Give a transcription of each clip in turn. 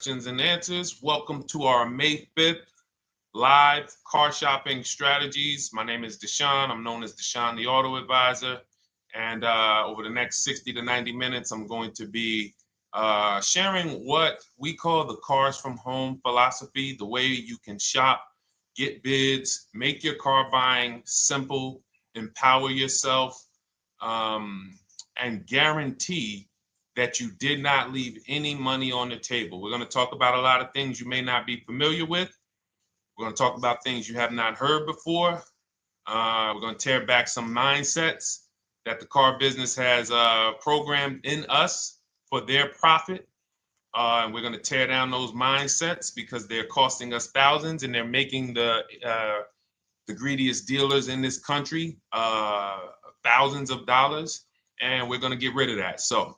questions and answers. Welcome to our May 5th live car shopping strategies. My name is Deshone. I'm known as Deshone the Auto Advisor. And over the next 60 to 90 minutes, I'm going to be sharing what we call the cars from home philosophy, the way you can shop, get bids, make your car buying simple, empower yourself, um, and guarantee that you did not leave any money on the table. We're going to talk about a lot of things you may not be familiar with. We're going to talk about things you have not heard before. We're going to tear back some mindsets that the car business has programmed in us for their profit. And we're going to tear down those mindsets because they're costing us thousands and they're making the greediest dealers in this country thousands of dollars. And we're going to get rid of that. So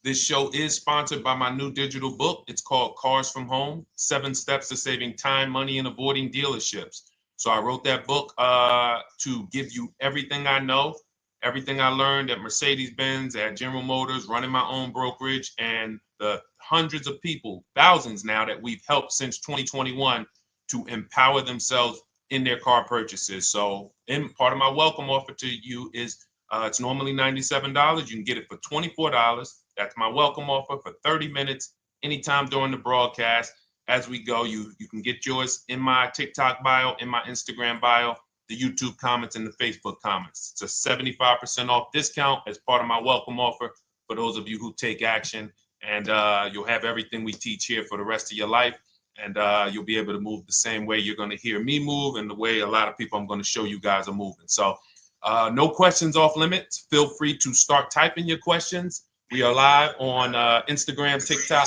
this show is sponsored by my new digital book. It's called Cars from Home, 7 Steps to Saving Time, Money, and Avoiding Dealerships. So I wrote that book to give you everything I know, everything I learned at Mercedes-Benz, at General Motors, running my own brokerage, and the hundreds of people, thousands now, that we've helped since 2021 to empower themselves in their car purchases. So in part of my welcome offer to you is it's normally $97. You can get it for $24. That's my welcome offer for 30 minutes, anytime during the broadcast. As we go, you can get yours in my TikTok bio, in my Instagram bio, the YouTube comments, and the Facebook comments. It's a 75% off discount as part of my welcome offer for those of you who take action. And you'll have everything we teach here for the rest of your life. And you'll be able to move the same way you're going to hear me move and the way a lot of people I'm going to show you guys are moving. So no questions off limits. Feel free to start typing your questions. We are live on Instagram, TikTok.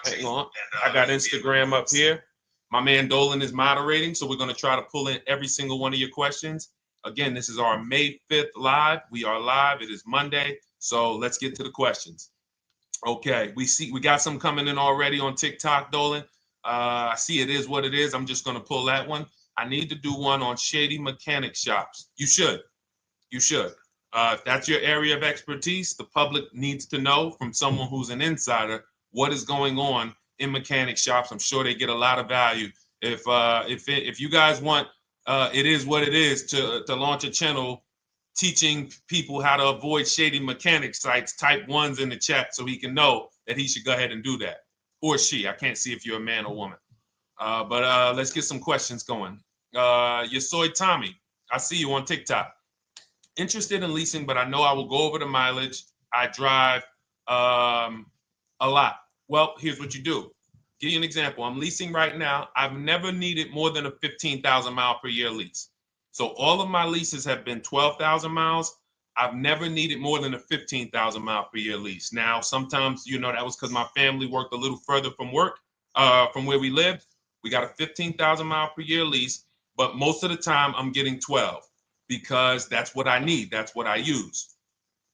Hang on. I got Instagram up here. My man Dolan is moderating, so we're going to try to pull in every single one of your questions. Again, this is our May 5th live. We are live. It is Monday. So let's get to the questions. Okay, we got some coming in already on TikTok, Dolan. I see it is what it is. I'm just going to pull that one. I need to do one on shady mechanic shops. You should. If that's your area of expertise, the public needs to know from someone who's an insider what is going on in mechanic shops. I'm sure they get a lot of value. If you guys want, it is what it is to launch a channel teaching people how to avoid shady mechanic sites, type ones in the chat so he can know that he should go ahead and do that. Or she. I can't see if you're a man or woman. But let's get some questions going. Yosoy Tommy, I see you on TikTok. Interested in leasing, but I know I will go over the mileage. I drive a lot. Well, here's what you do. Give you an example. I'm leasing right now. I've never needed more than a 15,000 mile per year lease. So all of my leases have been 12,000 miles. I've never needed more than a 15,000 mile per year lease. Now, sometimes, that was because my family worked a little further from where we lived. We got a 15,000 mile per year lease, but most of the time I'm getting 12 because that's what I need. That's what I use.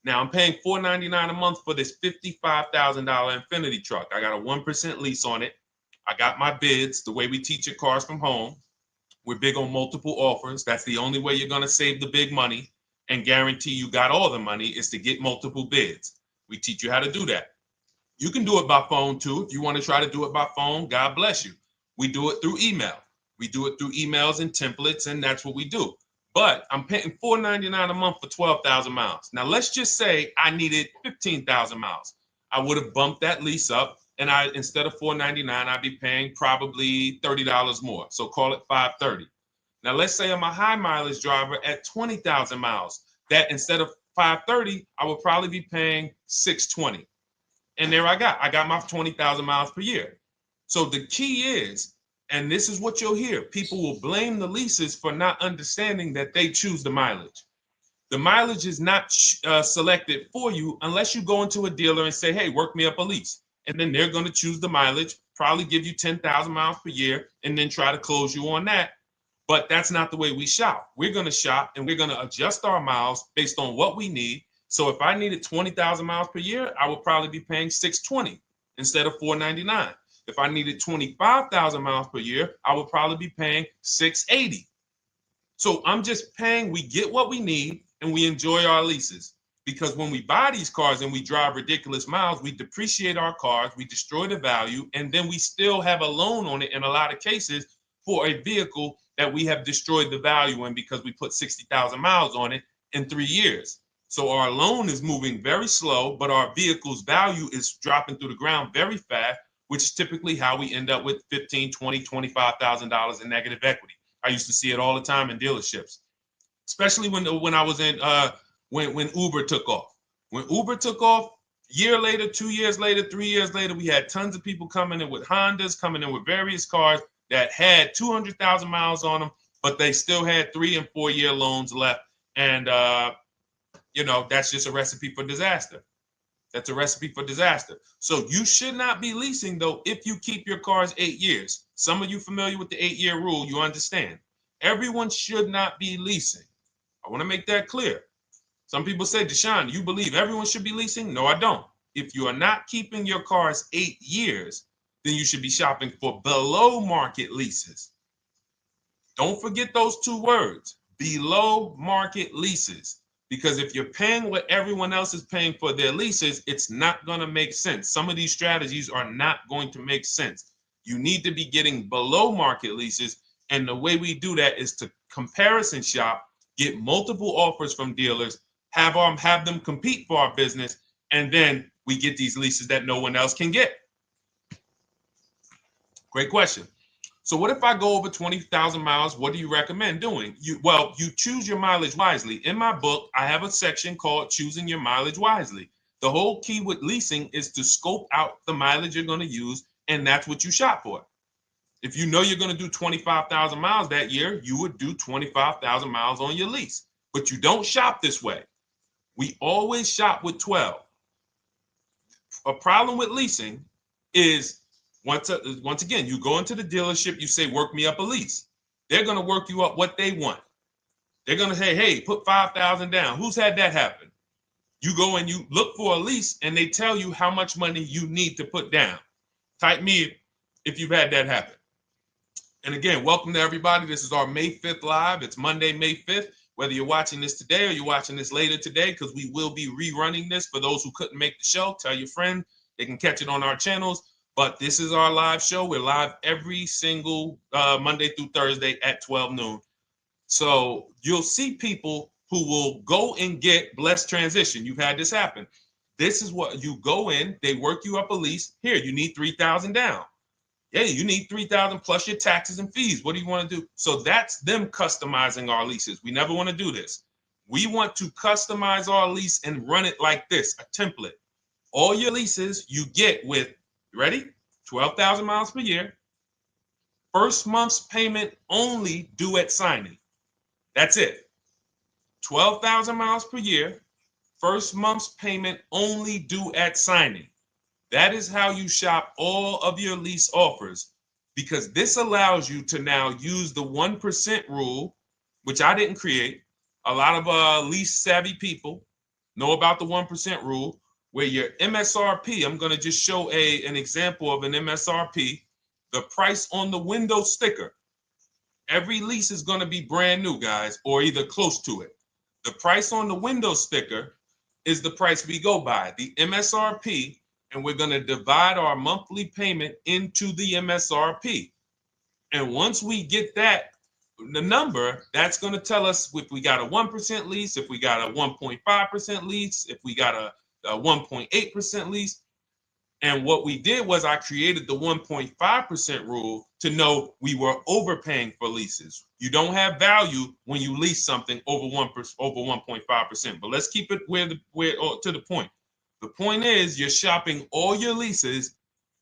Now I'm paying $499 a month for this $55,000 Infinity truck. I got a 1% lease on it. I got my bids, the way we teach at Cars from Home. We're big on multiple offers. That's the only way you're going to save the big money and guarantee you got all the money is to get multiple bids. We teach you how to do that. You can do it by phone too. If you want to try to do it by phone, God bless you. We do it through email. We do it through emails and templates, and that's what we do. But I'm paying $499 a month for 12,000 miles. Now, let's just say I needed 15,000 miles. I would have bumped that lease up, and instead of $499, I'd be paying probably $30 more. So call it $530. Now, let's say I'm a high mileage driver at 20,000 miles. That instead of $530, I would probably be paying $620. And there I got my 20,000 miles per year. So the key is, and this is what you'll hear, people will blame the leases for not understanding that they choose the mileage. The mileage is not selected for you unless you go into a dealer and say, hey, work me up a lease. And then they're going to choose the mileage, probably give you 10,000 miles per year, and then try to close you on that. But that's not the way we shop. We're going to shop and we're going to adjust our miles based on what we need. So if I needed 20,000 miles per year, I would probably be paying $620 instead of $499. If I needed 25,000 miles per year, I would probably be paying $680. So I'm just paying, we get what we need and we enjoy our leases. because when we buy these cars and we drive ridiculous miles, we depreciate our cars, we destroy the value, and then we still have a loan on it in a lot of cases for a vehicle that we have destroyed the value in because we put 60,000 miles on it in 3 years. So our loan is moving very slow, but our vehicle's value is dropping through the ground very fast, which is typically how we end up with $15,000, $20,000, $25,000 in negative equity. I used to see it all the time in dealerships, especially when I was in when Uber took off. When Uber took off, year later, 2 years later, 3 years later, we had tons of people coming in with Hondas, coming in with various cars that had 200,000 miles on them, but they still had 3 and 4 year loans left. And, that's just a recipe for disaster. That's a recipe for disaster. So you should not be leasing, though, if you keep your cars 8 years. Some of you familiar with the 8-year rule, you understand. Everyone should not be leasing. I want to make that clear. Some people say, Deshone, you believe everyone should be leasing? No, I don't. If you are not keeping your cars 8 years, then you should be shopping for below market leases. Don't forget those 2 words, below market leases. Because if you're paying what everyone else is paying for their leases, it's not going to make sense. Some of these strategies are not going to make sense. You need to be getting below market leases. And the way we do that is to comparison shop, get multiple offers from dealers, have them compete for our business, and then we get these leases that no one else can get. Great question. So what if I go over 20,000 miles? What do you recommend doing? You choose your mileage wisely. In my book, I have a section called Choosing Your Mileage Wisely. The whole key with leasing is to scope out the mileage you're going to use, and that's what you shop for. If you know you're going to do 25,000 miles that year, you would do 25,000 miles on your lease. But you don't shop this way. We always shop with 12. A problem with leasing is once again, you go into the dealership, you say, work me up a lease. They're going to work you up what they want. They're going to say, hey, put 5,000 down. Who's had that happen? You go and you look for a lease and they tell you how much money you need to put down. Type me if you've had that happen. And again, welcome to everybody. This is our May 5th live. It's Monday, May 5th. Whether you're watching this today or you're watching this later today, because we will be rerunning this for those who couldn't make the show. Tell your friend they can catch it on our channels. But this is our live show. We're live every single Monday through Thursday at 12 noon. So you'll see people who will go and get Blessed Transition. You've had this happen. This is what you go in. They work you up a lease. Here, you need 3,000 down. Hey, you need 3,000 plus your taxes and fees. What do you want to do? So that's them customizing our leases. We never want to do this. We want to customize our lease and run it like this, a template. All your leases you get with, ready? 12,000 miles per year. First month's payment only due at signing. That's it. 12,000 miles per year. First month's payment only due at signing. That is how you shop all of your lease offers, because this allows you to now use the 1% rule, which I didn't create. A lot of lease savvy people know about the 1% rule, where your MSRP, I'm going to just show an example of an MSRP, the price on the window sticker. Every lease is going to be brand new, guys, or either close to it. The price on the window sticker is the price we go by, the MSRP, and we're going to divide our monthly payment into the MSRP. And once we get that, the number, that's going to tell us if we got a 1% lease, if we got a 1.5% lease, if we got a 1.8% lease. And what we did was I created the 1.5% rule to know we were overpaying for leases. You don't have value when you lease something over 1.5%. But let's keep it to the point. The point is you're shopping all your leases,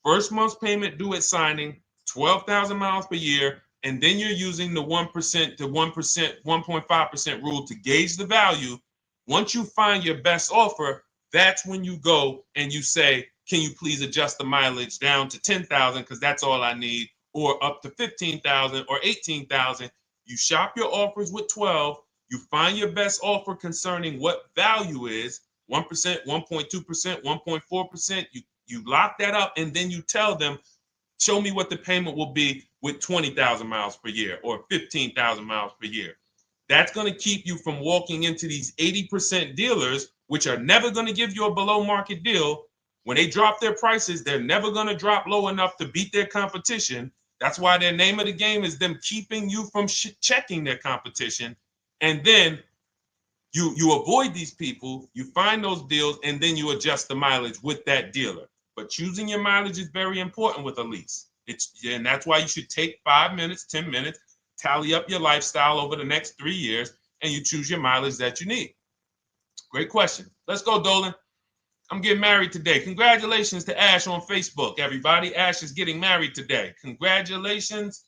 first month's payment due at signing, 12,000 miles per year, and then you're using the 1% to 1.5% rule to gauge the value. Once you find your best offer, that's when you go and you say, can you please adjust the mileage down to 10,000 because that's all I need, or up to 15,000 or 18,000. You shop your offers with 12. You find your best offer concerning what value is, 1%, 1.2%, 1.4%. You lock that up, and then you tell them, show me what the payment will be with 20,000 miles per year or 15,000 miles per year. That's going to keep you from walking into these 80% dealers which are never going to give you a below market deal. When they drop their prices, they're never going to drop low enough to beat their competition. That's why their name of the game is them keeping you from checking their competition. And then you avoid these people, you find those deals, and then you adjust the mileage with that dealer. But choosing your mileage is very important with a lease. And that's why you should take 5 minutes, 10 minutes, tally up your lifestyle over the next 3 years, and you choose your mileage that you need. Great question. Let's go, Dolan. I'm getting married today. Congratulations to Ash on Facebook, everybody. Ash is getting married today. Congratulations.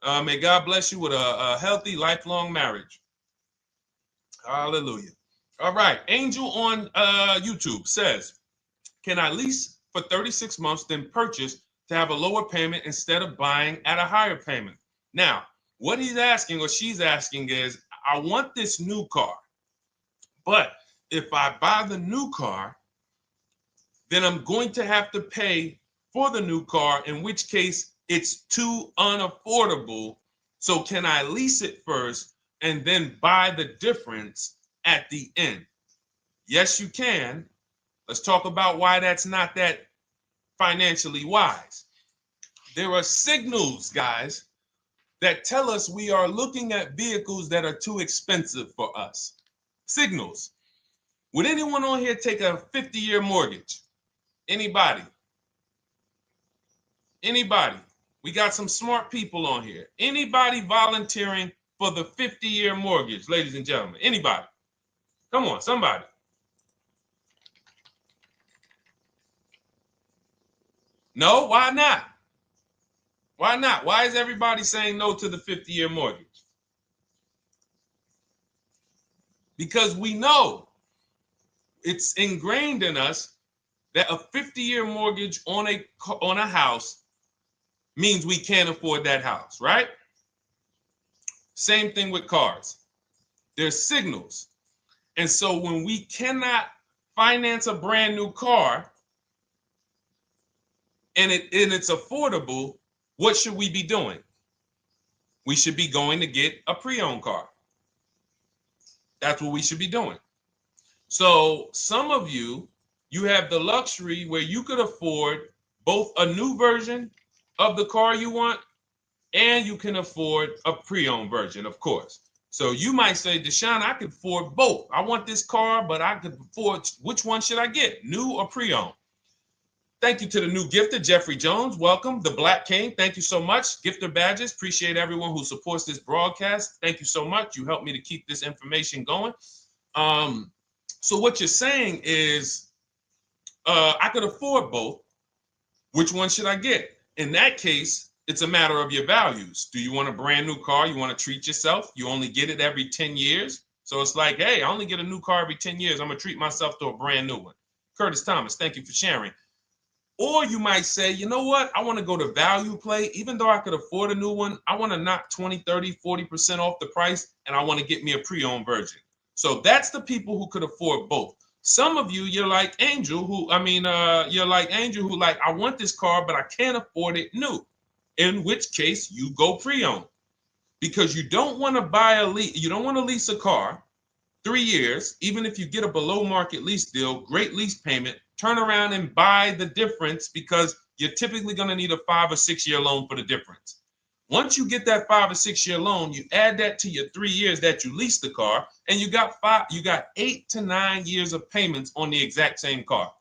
May God bless you with a healthy, lifelong marriage. Hallelujah. All right. Angel on YouTube says, can I lease for 36 months, then purchase to have a lower payment instead of buying at a higher payment? Now, what he's asking or she's asking is, I want this new car, but if I buy the new car, then I'm going to have to pay for the new car, in which case it's too unaffordable. So can I lease it first and then buy the difference at the end? Yes, you can. Let's talk about why that's not that financially wise. There are signals, guys, that tell us we are looking at vehicles that are too expensive for us. Signals. Would anyone on here take a 50-year mortgage? Anybody? Anybody? We got some smart people on here. Anybody volunteering for the 50-year mortgage, ladies and gentlemen? Anybody? Come on, somebody. No, why not? Why not? Why is everybody saying no to the 50-year mortgage? Because we know it's ingrained in us that a 50-year mortgage on a house means we can't afford that house, right? Same thing with cars. There's signals. And so when we cannot finance a brand new car and it's affordable, what should we be doing? We should be going to get a pre-owned car. That's what we should be doing. So some of you have the luxury where you could afford both a new version of the car you want, and you can afford a pre-owned version, of course. So you might say, Deshone, I could afford both. I want this car, but I could afford, which one should I get, new or pre-owned? Thank you to the new gifter, Jeffrey Jones. Welcome, the Black King. Thank you so much. Gifter badges. Appreciate everyone who supports this broadcast. Thank you so much. You helped me to keep this information going. So what you're saying is, I could afford both. Which one should I get? In that case, it's a matter of your values. Do you want a brand new car? You want to treat yourself? You only get it every 10 years. So it's like, hey, I only get a new car every 10 years. I'm going to treat myself to a brand new one. Curtis Thomas, thank you for sharing. Or you might say, you know what? I want to go to value play. Even though I could afford a new one, I want to knock 20, 30, 40% off the price, and I want to get me a pre-owned version. So that's the people who could afford both. Some of you, you're like Angel, who like, I want this car, but I can't afford it new. In which case you go pre-owned, because you don't want to buy you don't want to lease a car 3 years, even if you get a below market lease deal, great lease payment, turn around and buy the difference, because you're typically going to need a 5 or 6 year loan for the difference. Once you get that 5 or 6 year loan, you add that to your 3 years that you leased the car, and you got 8 to 9 years of payments on the exact same car.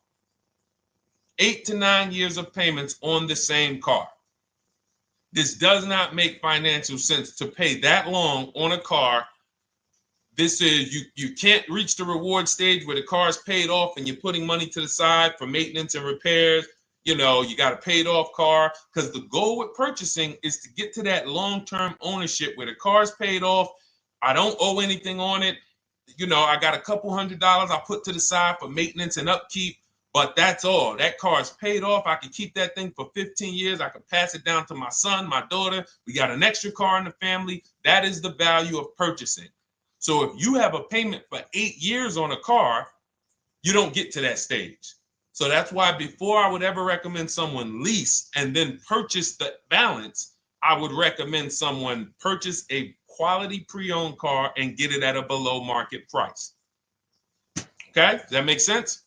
8 to 9 years of payments on the same car. This does not make financial sense to pay that long on a car. This is, you can't reach the reward stage where the car is paid off and you're putting money to the side for maintenance and repairs. You know, you got a paid off car, because the goal with purchasing is to get to that long-term ownership where the car is paid off. I don't owe anything on it. You know, I got a couple $100 I put to the side for maintenance and upkeep, but that's all. That car is paid off. I can keep that thing for 15 years. I can pass it down to my son, my daughter. We got an extra car in the family. That is the value of purchasing. So if you have a payment for 8 years on a car, you don't get to that stage. So that's why before I would ever recommend someone lease and then purchase the balance, I would recommend someone purchase a quality pre-owned car and get it at a below market price. Okay, does that make sense?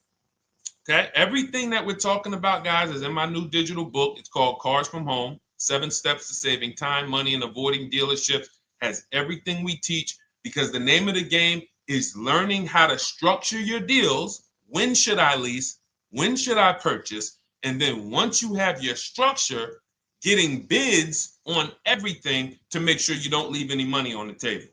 Okay, everything that we're talking about, guys, is in my new digital book. It's called Cars from Home, 7 Steps to Saving Time, Money, and Avoiding Dealerships. Has everything we teach, because the name of the game is learning how to structure your deals. When should I lease? When should I purchase? And then once you have your structure, getting bids on everything to make sure you don't leave any money on the table.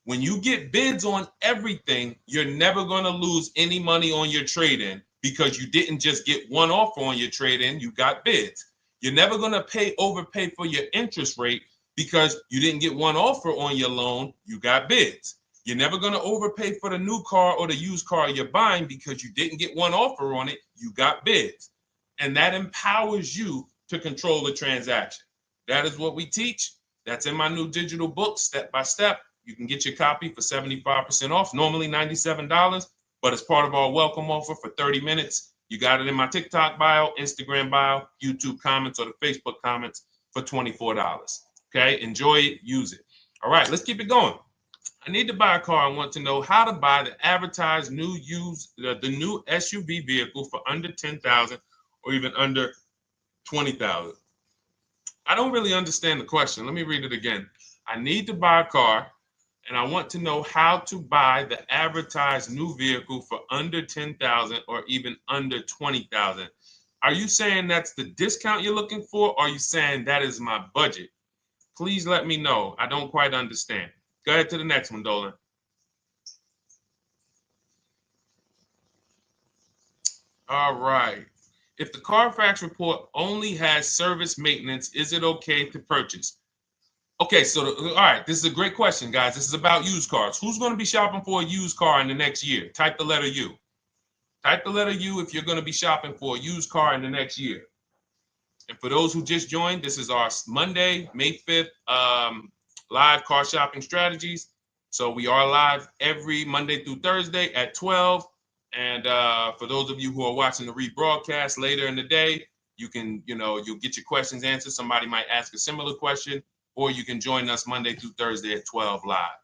When you get bids on everything, you're never going to lose any money on your trade-in, because you didn't just get one offer on your trade-in, you got bids. You're never going to overpay for your interest rate, because you didn't get one offer on your loan, you got bids. You're never going to overpay for the new car or the used car you're buying, because you didn't get one offer on it, you got bids. And that empowers you to control the transaction. That is what we teach. That's in my new digital book, step by step. You can get your copy for 75% off, normally $97, but it's part of our welcome offer for 30 minutes. You got it in my TikTok bio, Instagram bio, YouTube comments, or the Facebook comments for $24. Okay, enjoy it, use it. All right, let's keep it going. I need to buy a car. I want to know how to buy the advertised the new SUV vehicle for under $10,000 or even under $20,000. I don't really understand the question. Let me read it again. I need to buy a car, and I want to know how to buy the advertised new vehicle for under $10,000 or even under $20,000. Are you saying that's the discount you're looking for, or are you saying that is my budget? Please let me know. I don't quite understand. Go ahead to the next one, Dolan. All right. If the Carfax report only has service maintenance, is it okay to purchase? Okay, so all right, this is a great question, guys. This is about used cars. Who's going to be shopping for a used car in the next year? Type the letter U. Type the letter U if you're going to be shopping for a used car in the next year. And for those who just joined, this is our Monday, May 5th, live car shopping strategies. So we are live every Monday through Thursday at 12. And for those of you who are watching the rebroadcast later in the day, you can, you'll get your questions answered. Somebody might ask a similar question, or you can join us Monday through Thursday at 12 live.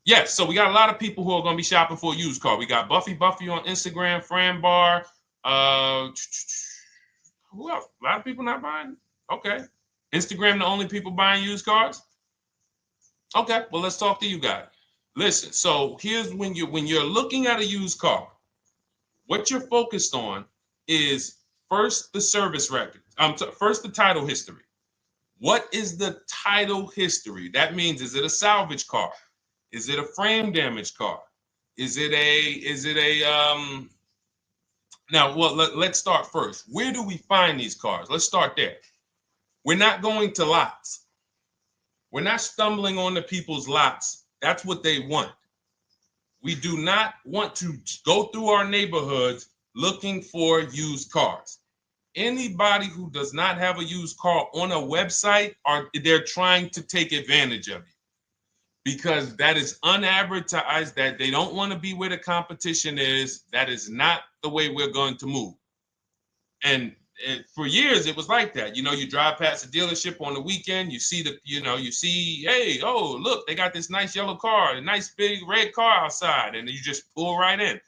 Yes, so we got a lot of people who are going to be shopping for a used car. We got Buffy on Instagram, Fran Bar. Who else? A lot of people not buying? Okay. Instagram, the only people buying used cars? Okay, well, let's talk to you guys. Listen, so here's when you're looking at a used car, what you're focused on is first the service record. First the title history. What is the title history? That means, is it a salvage car? Is it a frame damage car? Is it a now, well, let's start first. Where do we find these cars? Let's start there. We're not going to lots. We're not stumbling onto people's lots. That's what they want. We do not want to go through our neighborhoods looking for used cars. Anybody who does not have a used car on a website, they're trying to take advantage of you, because that is unadvertised, that they don't want to be where the competition is. That is not the way we're going to move. And for years, it was like that. You drive past a dealership on the weekend, you see hey, oh, look, they got this nice yellow car, a nice big red car outside, and you just pull right in.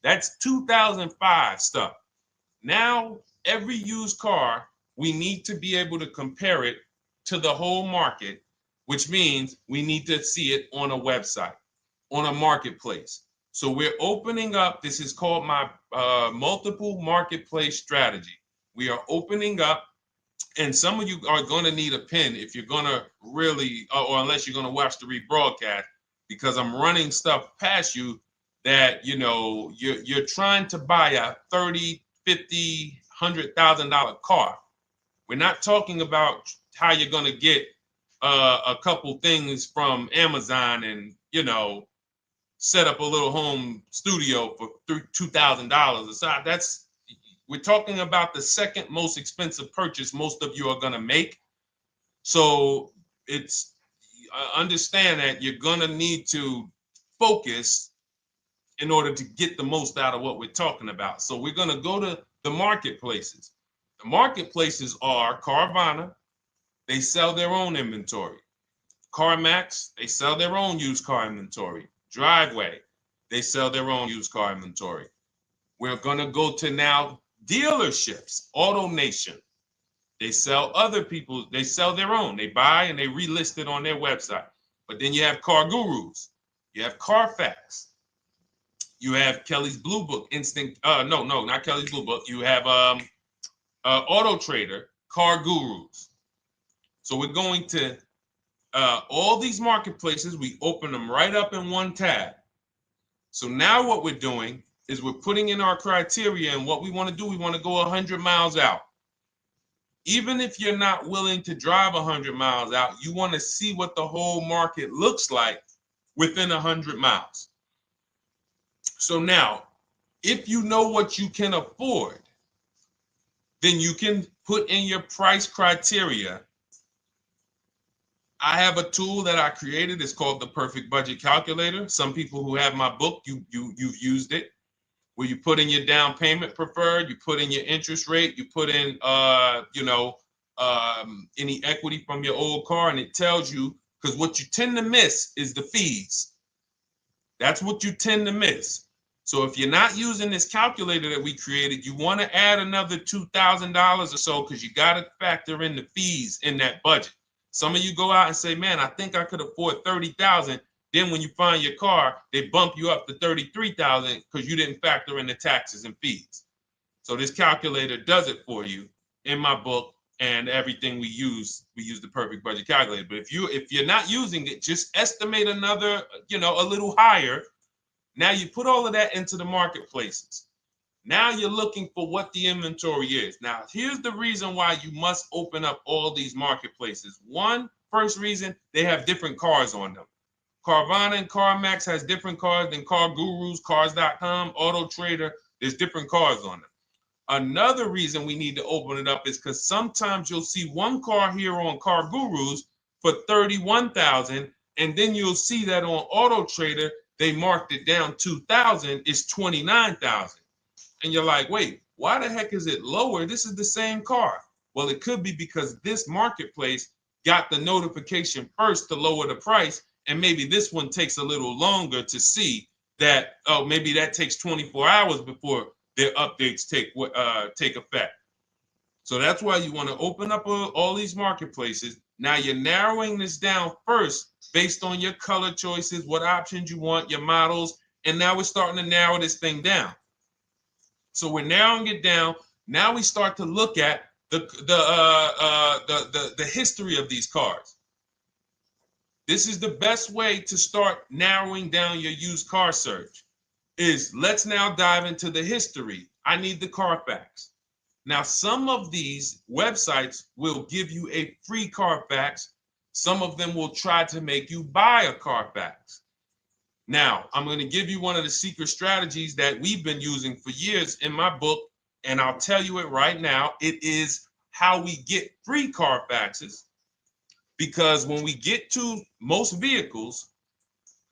That's 2005 stuff. Now, every used car, we need to be able to compare it to the whole market, which means we need to see it on a website, on a marketplace. So we're opening up, this is called my multiple marketplace strategy. We are opening up, and some of you are going to need a pen if you're going to really, or unless you're going to watch the rebroadcast, because I'm running stuff past you that, you're trying to buy a $30,000, $50,000, $100,000 car. We're not talking about how you're going to get a couple things from Amazon and, set up a little home studio for $2,000 aside. We're talking about the second most expensive purchase most of you are going to make. So understand that you're going to need to focus in order to get the most out of what we're talking about. So we're going to go to the marketplaces. The marketplaces are Carvana. They sell their own inventory. CarMax, they sell their own used car inventory. Driveway, they sell their own used car inventory. We're going to go to now dealerships. AutoNation, they sell other people's, they sell their own. They buy and they relist it on their website. But then you have Car Gurus, you have Carfax, you have Kelly's Blue Book, no, not Kelly's Blue Book. You have Auto Trader, Car Gurus. So we're going to all these marketplaces, we open them right up in one tab. So now what we're doing is we're putting in our criteria, and what we want to do, we want to go 100 miles out. Even if you're not willing to drive 100 miles out, you want to see what the whole market looks like within 100 miles. So now, if you know what you can afford, then you can put in your price criteria. I have a tool that I created. It's called the Perfect Budget Calculator. Some people who have my book, you've used it, where you put in your down payment preferred, you put in your interest rate, you put in any equity from your old car, and it tells you, because what you tend to miss is the fees. That's what you tend to miss. So if you're not using this calculator that we created, you want to add another $2,000 or so, because you got to factor in the fees in that budget. Some of you go out and say, man, I think I could afford $30,000. Then when you find your car, they bump you up to $33,000 because you didn't factor in the taxes and fees. So this calculator does it for you in my book, and everything we use the Perfect Budget Calculator. But if you're not using it, just estimate another, a little higher. Now you put all of that into the marketplaces. Now you're looking for what the inventory is. Now, here's the reason why you must open up all these marketplaces. First reason, they have different cars on them. Carvana and CarMax has different cars than Car Gurus, Cars.com, Auto Trader. There's different cars on them. Another reason we need to open it up is because sometimes you'll see one car here on Car Gurus for $31,000, and then you'll see that on Auto Trader, they marked it down $2,000, it's $29,000. And you're like, wait, why the heck is it lower? This is the same car. Well, it could be because this marketplace got the notification first to lower the price, and maybe this one takes a little longer to see that, oh, maybe that takes 24 hours before their updates take effect. So that's why you want to open up all these marketplaces. Now you're narrowing this down first based on your color choices, what options you want, your models, and now we're starting to narrow this thing down. So we're narrowing it down. Now we start to look at the history of these cars. This is the best way to start narrowing down your used car search. Let's now dive into the history. I need the Carfax. Now, some of these websites will give you a free Carfax. Some of them will try to make you buy a Carfax. Now, I'm going to give you one of the secret strategies that we've been using for years in my book, and I'll tell you it right now. It is how we get free Carfaxes, because when we get to most vehicles,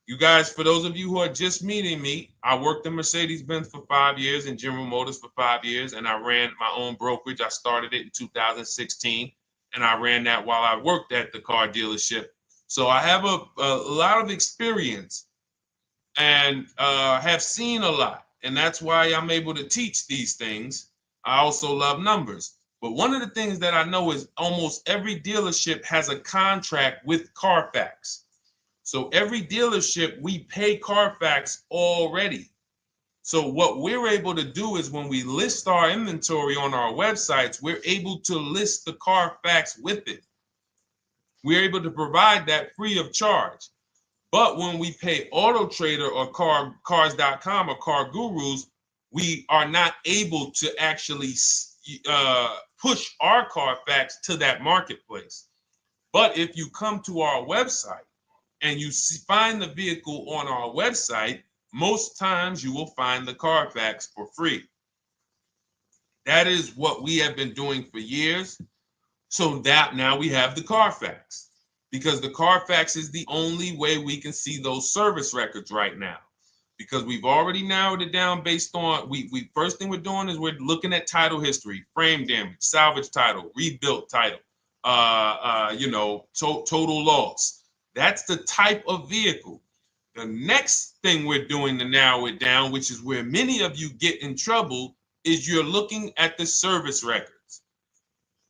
you guys, for those of you who are just meeting me, I worked in Mercedes-Benz for 5 years and General Motors for 5 years, and I ran my own brokerage. I started it in 2016, and I ran that while I worked at the car dealership. So I have a lot of experience and have seen a lot, and that's why I'm able to teach these things. I also love numbers. But one of the things that I know is almost every dealership has a contract with Carfax. So every dealership, we pay Carfax already. So what we're able to do is when we list our inventory on our websites, we're able to list the Carfax with it. We're able to provide that free of charge. But when we pay Auto Trader or Cars.com or Car Gurus, we are not able to actually push our Carfax to that marketplace. But if you come to our website and you find the vehicle on our website, most times you will find the Carfax for free. That is what we have been doing for years. So that now we have the Carfax, because the Carfax is the only way we can see those service records right now, because we've already narrowed it down based on, first thing we're doing is we're looking at title history, frame damage, salvage title, rebuilt title, total loss. That's the type of vehicle. The next thing we're doing to narrow it down, which is where many of you get in trouble, is you're looking at the service records.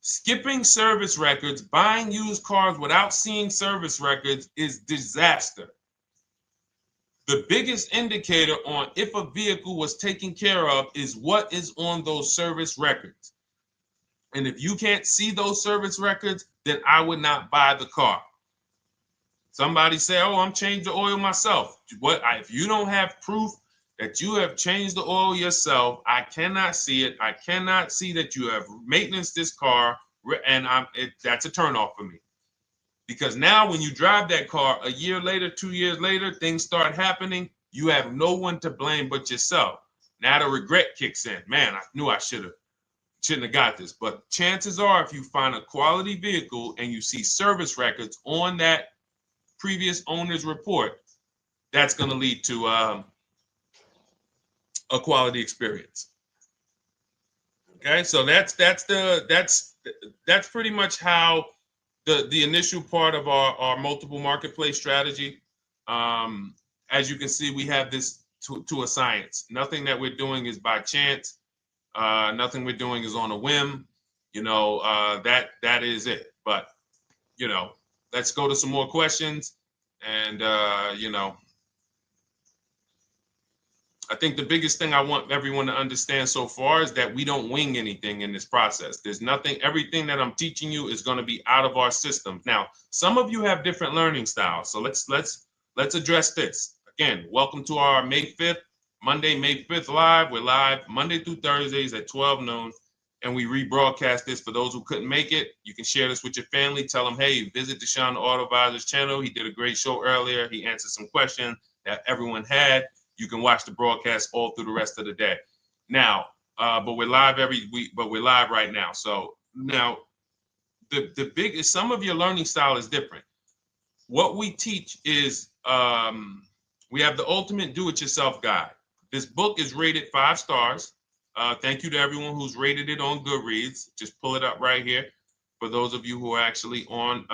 Skipping service records, buying used cars without seeing service records is disaster. The biggest indicator on if a vehicle was taken care of is what is on those service records. And if you can't see those service records, then I would not buy the car. Somebody say, oh, I'm changing the oil myself. If you don't have proof that you have changed the oil yourself, I cannot see it. I cannot see that you have maintenance this car, and that's a turnoff for me. Because now when you drive that car a year later, 2 years later, things start happening. You have no one to blame but yourself. Now the regret kicks in. Man, I knew I shouldn't have got this. But chances are, if you find a quality vehicle and you see service records on that previous owner's report, that's going to lead to a quality experience. Okay, so that's pretty much how the initial part of our multiple marketplace strategy. As you can see, we have this to a science. Nothing that we're doing is by chance. Nothing we're doing is on a whim. That is it. But let's go to some more questions. And I think the biggest thing I want everyone to understand so far is that we don't wing anything in this process. There's nothing, everything that I'm teaching you is going to be out of our system. Now, some of you have different learning styles. So let's address this. Again, welcome to our May 5th, Monday, May 5th live. We're live Monday through Thursdays at 12 noon. And we rebroadcast this for those who couldn't make it. You can share this with your family. Tell them, hey, visit Deshone the Auto Advisor's channel. He did a great show earlier. He answered some questions that everyone had. You can watch the broadcast all through the rest of the day. Now, but we're live every week, but we're live right now. So now the biggest, some of your learning style is different. What we teach is we have the ultimate do-it-yourself guide. This book is rated 5 stars. Thank you to everyone who's rated it on Goodreads. Just pull it up right here. For those of you who are actually on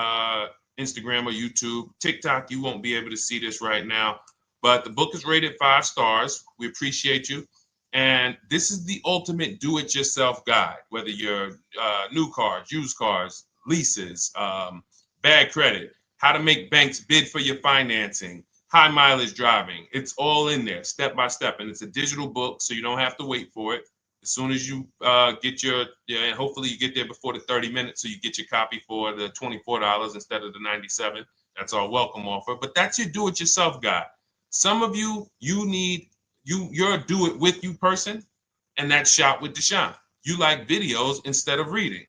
Instagram or YouTube, TikTok, you won't be able to see this right now. But the book is rated 5 stars. We appreciate you. And this is the ultimate do-it-yourself guide, whether you're new cars, used cars, leases, bad credit, how to make banks bid for your financing, high mileage driving. It's all in there, step by step. And it's a digital book, so you don't have to wait for it. As soon as you get and hopefully you get there before the 30 minutes, so you get your copy for the $24 instead of the $97. That's our welcome offer. But that's your do-it-yourself guide. Some of you, you're a do-it-with-you person, and that's Shop with Deshone. You like videos instead of reading.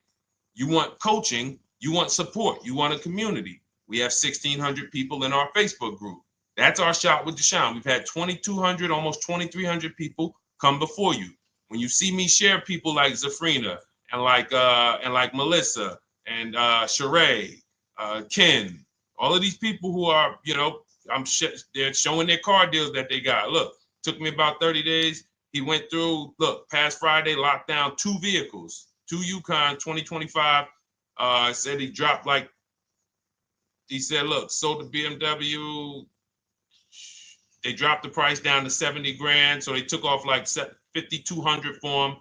You want coaching. You want support. You want a community. We have 1,600 people in our Facebook group. That's our Shop with Deshone. We've had 2,200, almost 2,300 people come before you. When you see me share people like Zafrina and like Melissa and Sheree, Ken, all of these people who are, they're showing their car deals that they got. Look, took me about 30 days. He went through, past Friday, locked down 2 vehicles, 2 Yukon 2025. Said he dropped sold the BMW. They dropped the price down to 70 grand. So they took off like 5,200 for him.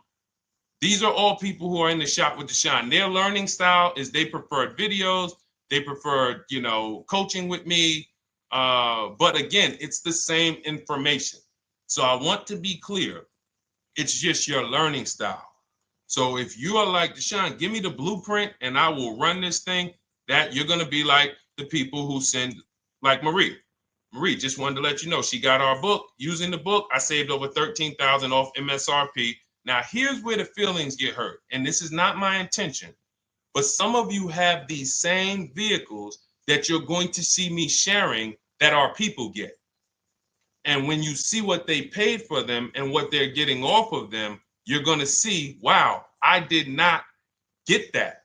These are all people who are in the Shop with Deshone. Their learning style is they prefer videos. They prefer, coaching with me. But again, it's the same information. So I want to be clear. It's just your learning style. So if you are like Deshone, give me the blueprint and I will run this thing. That you're going to be like the people who send, like Marie. Marie just wanted to let you know she got our book. Using the book, I saved over $13,000 off MSRP. Now here's where the feelings get hurt. And this is not my intention. But some of you have these same vehicles that you're going to see me sharing that our people get. And when you see what they paid for them and what they're getting off of them, you're going to see, wow, I did not get that.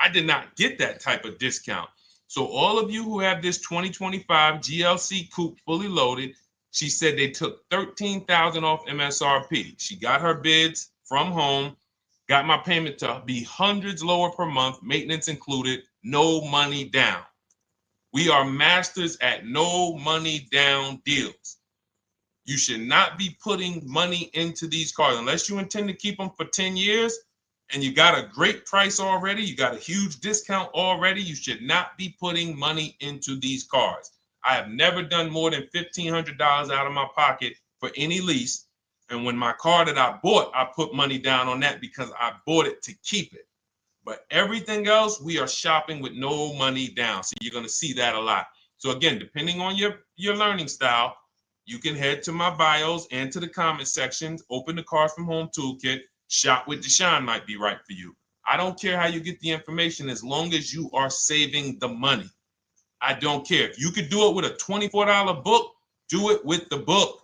I did not get that type of discount. So all of you who have this 2025 GLC coupe fully loaded, she said they took $13,000 off MSRP. She got her bids from home, got my payment to be hundreds lower per month, maintenance included, no money down. We are masters at no money down deals. You should not be putting money into these cars unless you intend to keep them for 10 years and you got a great price already. You got a huge discount already. You should not be putting money into these cars. I have never done more than $1,500 out of my pocket for any lease. And when my car that I bought, I put money down on that because I bought it to keep it. But everything else, we are shopping with no money down. So you're going to see that a lot. So again, depending on your learning style, you can head to my bios and to the comment sections, open the Cars from Home Toolkit, Shop with Deshone might be right for you. I don't care how you get the information as long as you are saving the money. I don't care. If you could do it with a $24 book, do it with the book.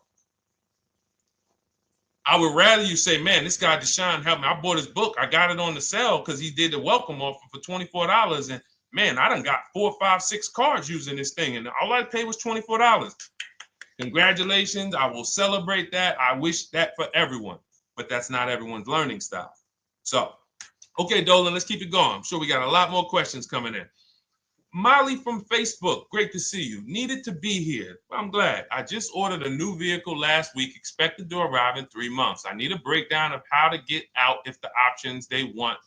I would rather you say, man, this guy Deshone helped me. I bought his book. I got it on the sale because he did the welcome offer for $24. And man, I done got 4, 5, 6 cars using this thing. And all I paid was $24. Congratulations. I will celebrate that. I wish that for everyone, but that's not everyone's learning style. So, okay, Dolan, let's keep it going. I'm sure we got a lot more questions coming in. Molly from Facebook, great to see you. Needed to be here. Well, I'm glad. I just ordered a new vehicle last week, expected to arrive in 3 months. I need a breakdown of how to get out if the options they want,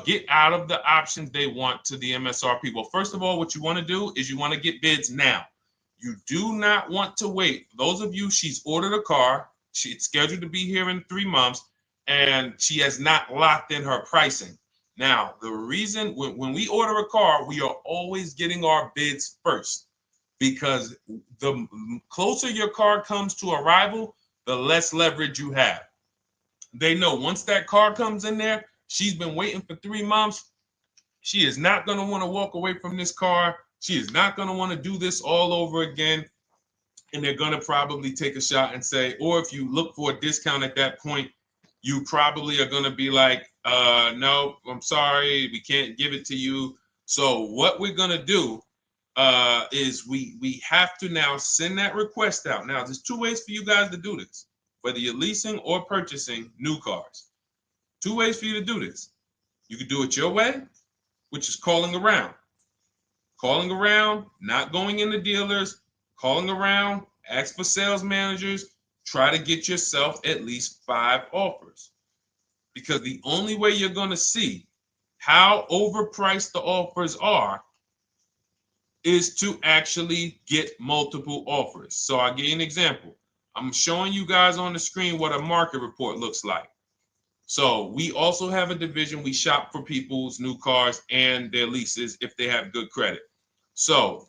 get out of the options they want to the MSRP. Well, first of all, what you want to do is you want to get bids now. You do not want to wait. Those of you, she's ordered a car. She's scheduled to be here in 3 months, and she has not locked in her pricing. Now, the reason when we order a car, we are always getting our bids first because the closer your car comes to arrival, the less leverage you have. They know once that car comes in there, she's been waiting for 3 months. She is not going to want to walk away from this car. She is not going to want to do this all over again. And they're going to probably take a shot and say, or if you look for a discount at that point, you probably are going to be like, no, I'm sorry, we can't give it to you. So what we're going to do is we have to now send that request out. Now, there's 2 ways for you guys to do this, whether you're leasing or purchasing new cars. 2 ways for you to do this. You could do it your way, which is calling around. Calling around, not going into dealers, calling around, ask for sales managers, try to get yourself at least 5 offers. Because the only way you're going to see how overpriced the offers are is to actually get multiple offers. So I'll give you an example. I'm showing you guys on the screen what a market report looks like. So we also have a division. We shop for people's new cars and their leases if they have good credit. So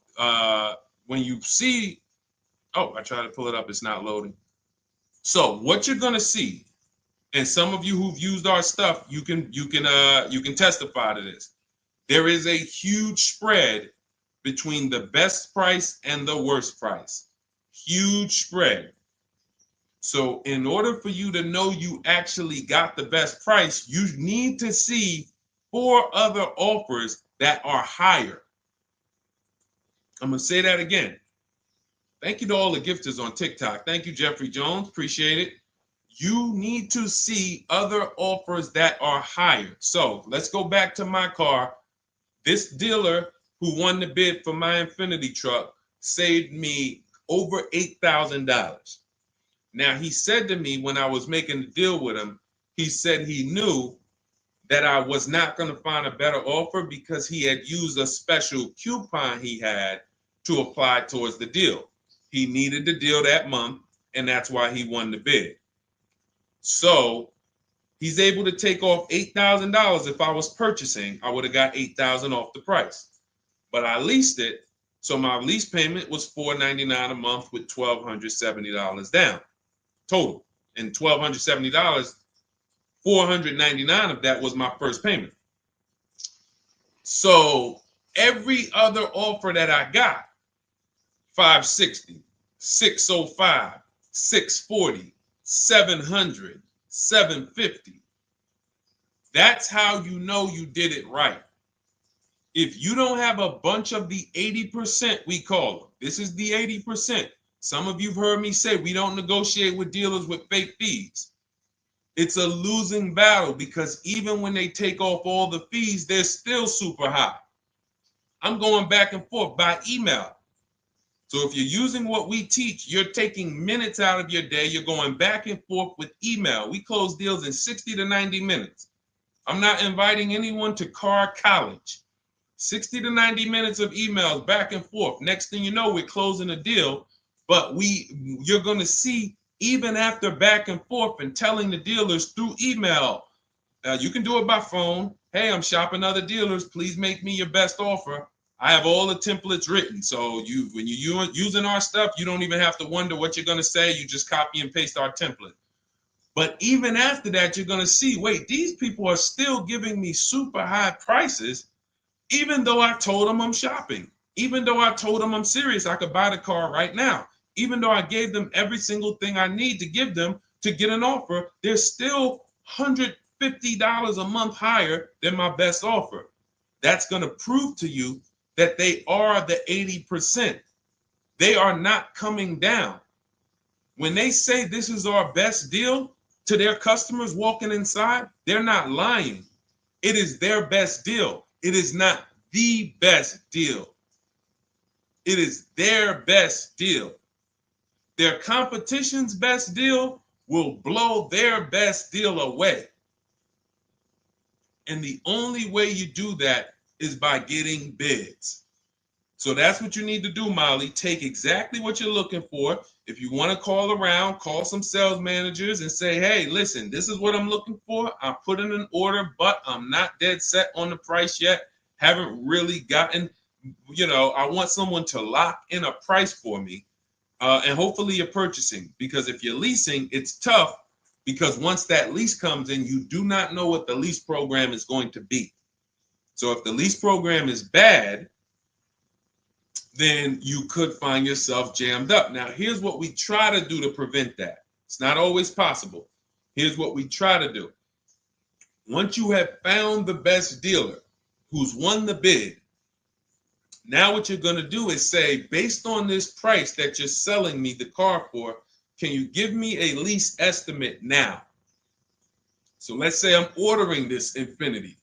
when you see, oh, I tried to pull it up. It's not loading. So what you're going to see, and some of you who've used our stuff, you can testify to this. There is a huge spread between the best price and the worst price. Huge spread. So in order for you to know you actually got the best price, you need to see 4 other offers that are higher. I'm going to say that again. Thank you to all the gifters on TikTok. Thank you, Jeffrey Jones. Appreciate it. You need to see other offers that are higher. So let's go back to my car. This dealer who won the bid for my Infinity truck saved me over $8,000. Now, he said to me when I was making the deal with him, he said he knew that I was not going to find a better offer because he had used a special coupon he had to apply towards the deal. He needed the deal that month, and that's why he won the bid. So he's able to take off $8,000. If I was purchasing, I would have got $8,000 off the price. But I leased it, so my lease payment was $499 a month with $1,270 down total. And $1,270, $499 of that was my first payment. So every other offer that I got, $560, $605, $640, $700, $750. That's how you know you did it right. If you don't have a bunch of the 80%, we call them. This is the 80%. Some of you've heard me say we don't negotiate with dealers with fake fees. It's a losing battle because even when they take off all the fees, they're still super high. I'm going back and forth by email. So if you're using what we teach, you're taking minutes out of your day. You're going back and forth with email. We close deals in 60 to 90 minutes. I'm not inviting anyone to car college. 60 to 90 minutes of emails back and forth. Next thing you know, we're closing a deal. But you're going to see, even after back and forth and telling the dealers through email, you can do it by phone. Hey, I'm shopping other dealers. Please make me your best offer. I have all the templates written. So when you're using our stuff, you don't even have to wonder what you're going to say. You just copy and paste our template. But even after that, you're going to see, wait, these people are still giving me super high prices, even though I told them I'm shopping, even though I told them I'm serious, I could buy the car right now, even though I gave them every single thing I need to give them to get an offer, they're still $150 a month higher than my best offer. That's going to prove to you that they are the 80%. They are not coming down. When they say this is our best deal to their customers walking inside, they're not lying. It is their best deal. It is not the best deal. It is their best deal. Their competition's best deal will blow their best deal away. And the only way you do that is by getting bids. So that's what you need to do, Molly. Take exactly what you're looking for. If you want to call around, call some sales managers and say, hey, listen, this is what I'm looking for. I put in an order, but I'm not dead set on the price yet. Haven't really gotten, I want someone to lock in a price for me. And hopefully you're purchasing, because if you're leasing, it's tough, because once that lease comes in, you do not know what the lease program is going to be. So if the lease program is bad, then you could find yourself jammed up. Now, here's what we try to do to prevent that. It's not always possible. Here's what we try to do. Once you have found the best dealer who's won the bid, now what you're going to do is say, based on this price that you're selling me the car for, can you give me a lease estimate now? So let's say I'm ordering this Infiniti.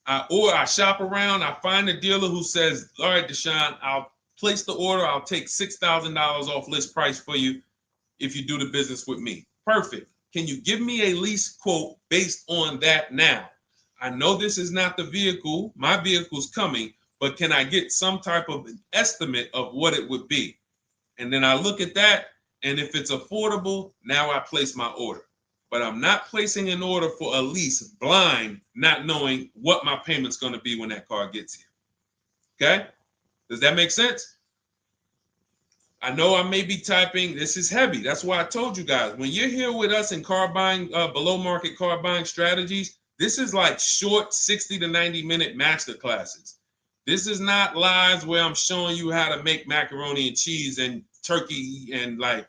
I shop around, I find a dealer who says, all right, Deshone, I'll place the order. I'll take $6,000 off list price for you if you do the business with me. Perfect. Can you give me a lease quote based on that now? I know this is not the vehicle. My vehicle's coming, but can I get some type of an estimate of what it would be? And then I look at that, and if it's affordable, now I place my order. But I'm not placing an order for a lease blind, not knowing what my payment's going to be when that car gets here. Okay? Does that make sense? I know I may be typing. This is heavy. That's why I told you guys, when you're here with us in car buying, below market car buying strategies, this is like short 60 to 90 minute master classes. This is not lives where I'm showing you how to make macaroni and cheese and turkey and like,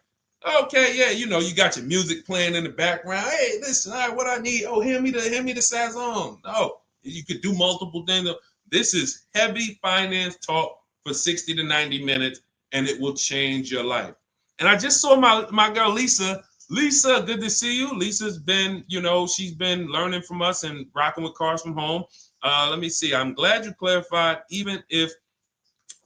okay, yeah, you got your music playing in the background. Hey, listen, all right, what I need? Oh, hand me the Sazon. No, you could do multiple things. This is heavy finance talk for 60 to 90 minutes, and it will change your life. And I just saw my girl Lisa. Lisa, good to see you. Lisa's been, she's been learning from us and rocking with cars from home. Let me see. I'm glad you clarified, even if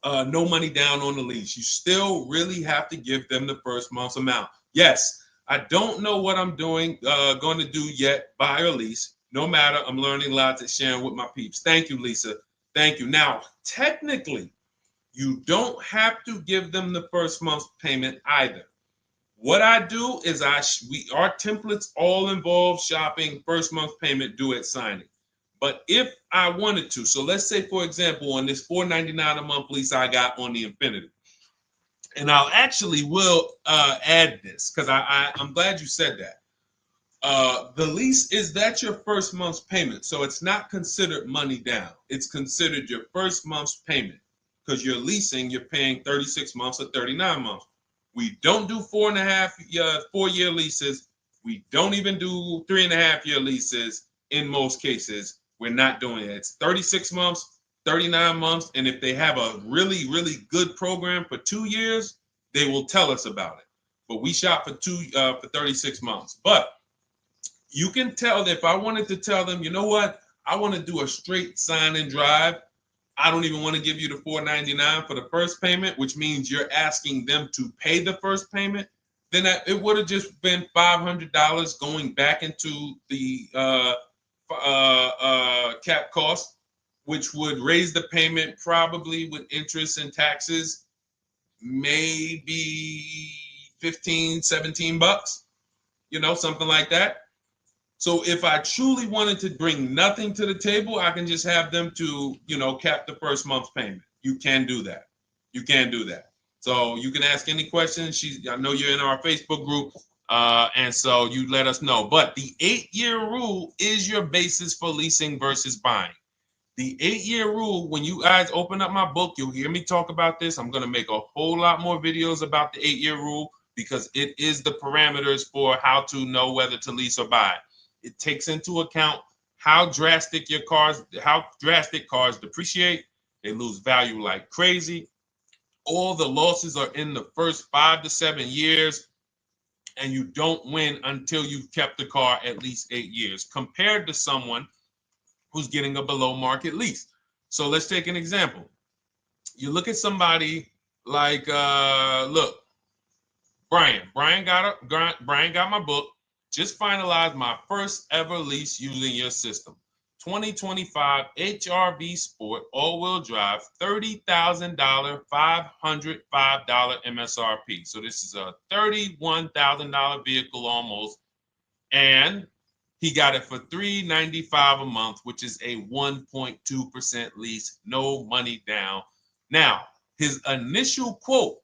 no money down on the lease, you still really have to give them the first month's amount. Yes, I don't know what I'm going to do yet, buy or lease. No matter, I'm learning lots and sharing with my peeps. Thank you, Lisa. Thank you. Now, technically, you don't have to give them the first month's payment either. What I do is our templates all involve shopping, first month payment due at signing. But if I wanted to, so let's say, for example, on this $499 a month lease I got on the Infiniti, and I'll actually will add this because I'm glad you said that. The lease, is that your first month's payment? So it's not considered money down. It's considered your first month's payment because you're leasing, you're paying 36 months or 39 months. We don't do 4-year leases. We don't even do 3.5-year leases in most cases. We're not doing it. It's 36 months, 39 months. And if they have a really, really good program for 2 years, they will tell us about it. But we shop for 36 months. But you can tell that if I wanted to tell them, you know what, I want to do a straight sign and drive, I don't even want to give you the $499 for the first payment, which means you're asking them to pay the first payment, then it would have just been $500 going back into the cap cost, which would raise the payment probably with interest and taxes, maybe 15, 17 bucks, something like that. So if I truly wanted to bring nothing to the table, I can just have them to, cap the first month's payment. You can do that. You can do that. So you can ask any questions. I know you're in our Facebook group, and so you let us know. But the 8-year rule is your basis for leasing versus buying. The 8-year rule, when you guys open up my book, you'll hear me talk about this. I'm going to make a whole lot more videos about the 8-year rule because it is the parameters for how to know whether to lease or buy. It takes into account how drastic cars depreciate. They lose value like crazy. All the losses are in the first 5 to 7 years, and you don't win until you've kept the car at least 8 years, compared to someone who's getting a below market lease. So let's take an example. You look at somebody like, look, Brian. Brian got my book. Just finalized my first ever lease using your system. 2025 HRV Sport all-wheel drive, $30,000, $505 MSRP. So this is a $31,000 vehicle almost, and he got it for $395 a month, which is a 1.2% lease, no money down. Now, his initial quote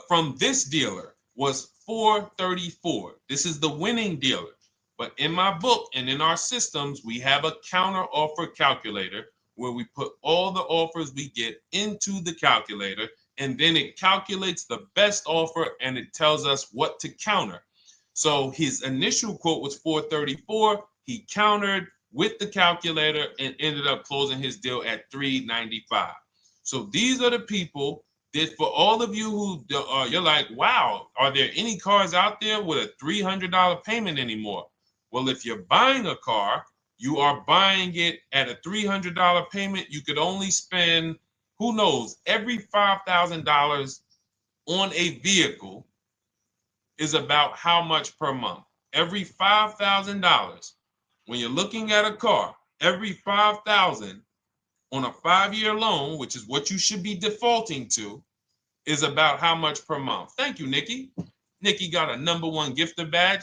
from this dealer was $434. This is the winning dealer. But in my book and in our systems, we have a counter offer calculator where we put all the offers we get into the calculator, and then it calculates the best offer and it tells us what to counter. So his initial quote was $434. He countered with the calculator and ended up closing his deal at $395. So these are the people that, for all of you who you're like, wow, are there any cars out there with a $300 payment anymore? Well, if you're buying a car, you are buying it at a $300 payment. You could only spend, who knows, every $5,000 on a vehicle is about how much per month. Every $5,000, when you're looking at a car, every $5,000 on a 5-year loan, which is what you should be defaulting to, is about how much per month. Thank you, Nikki. Nikki got a #1 gifter badge.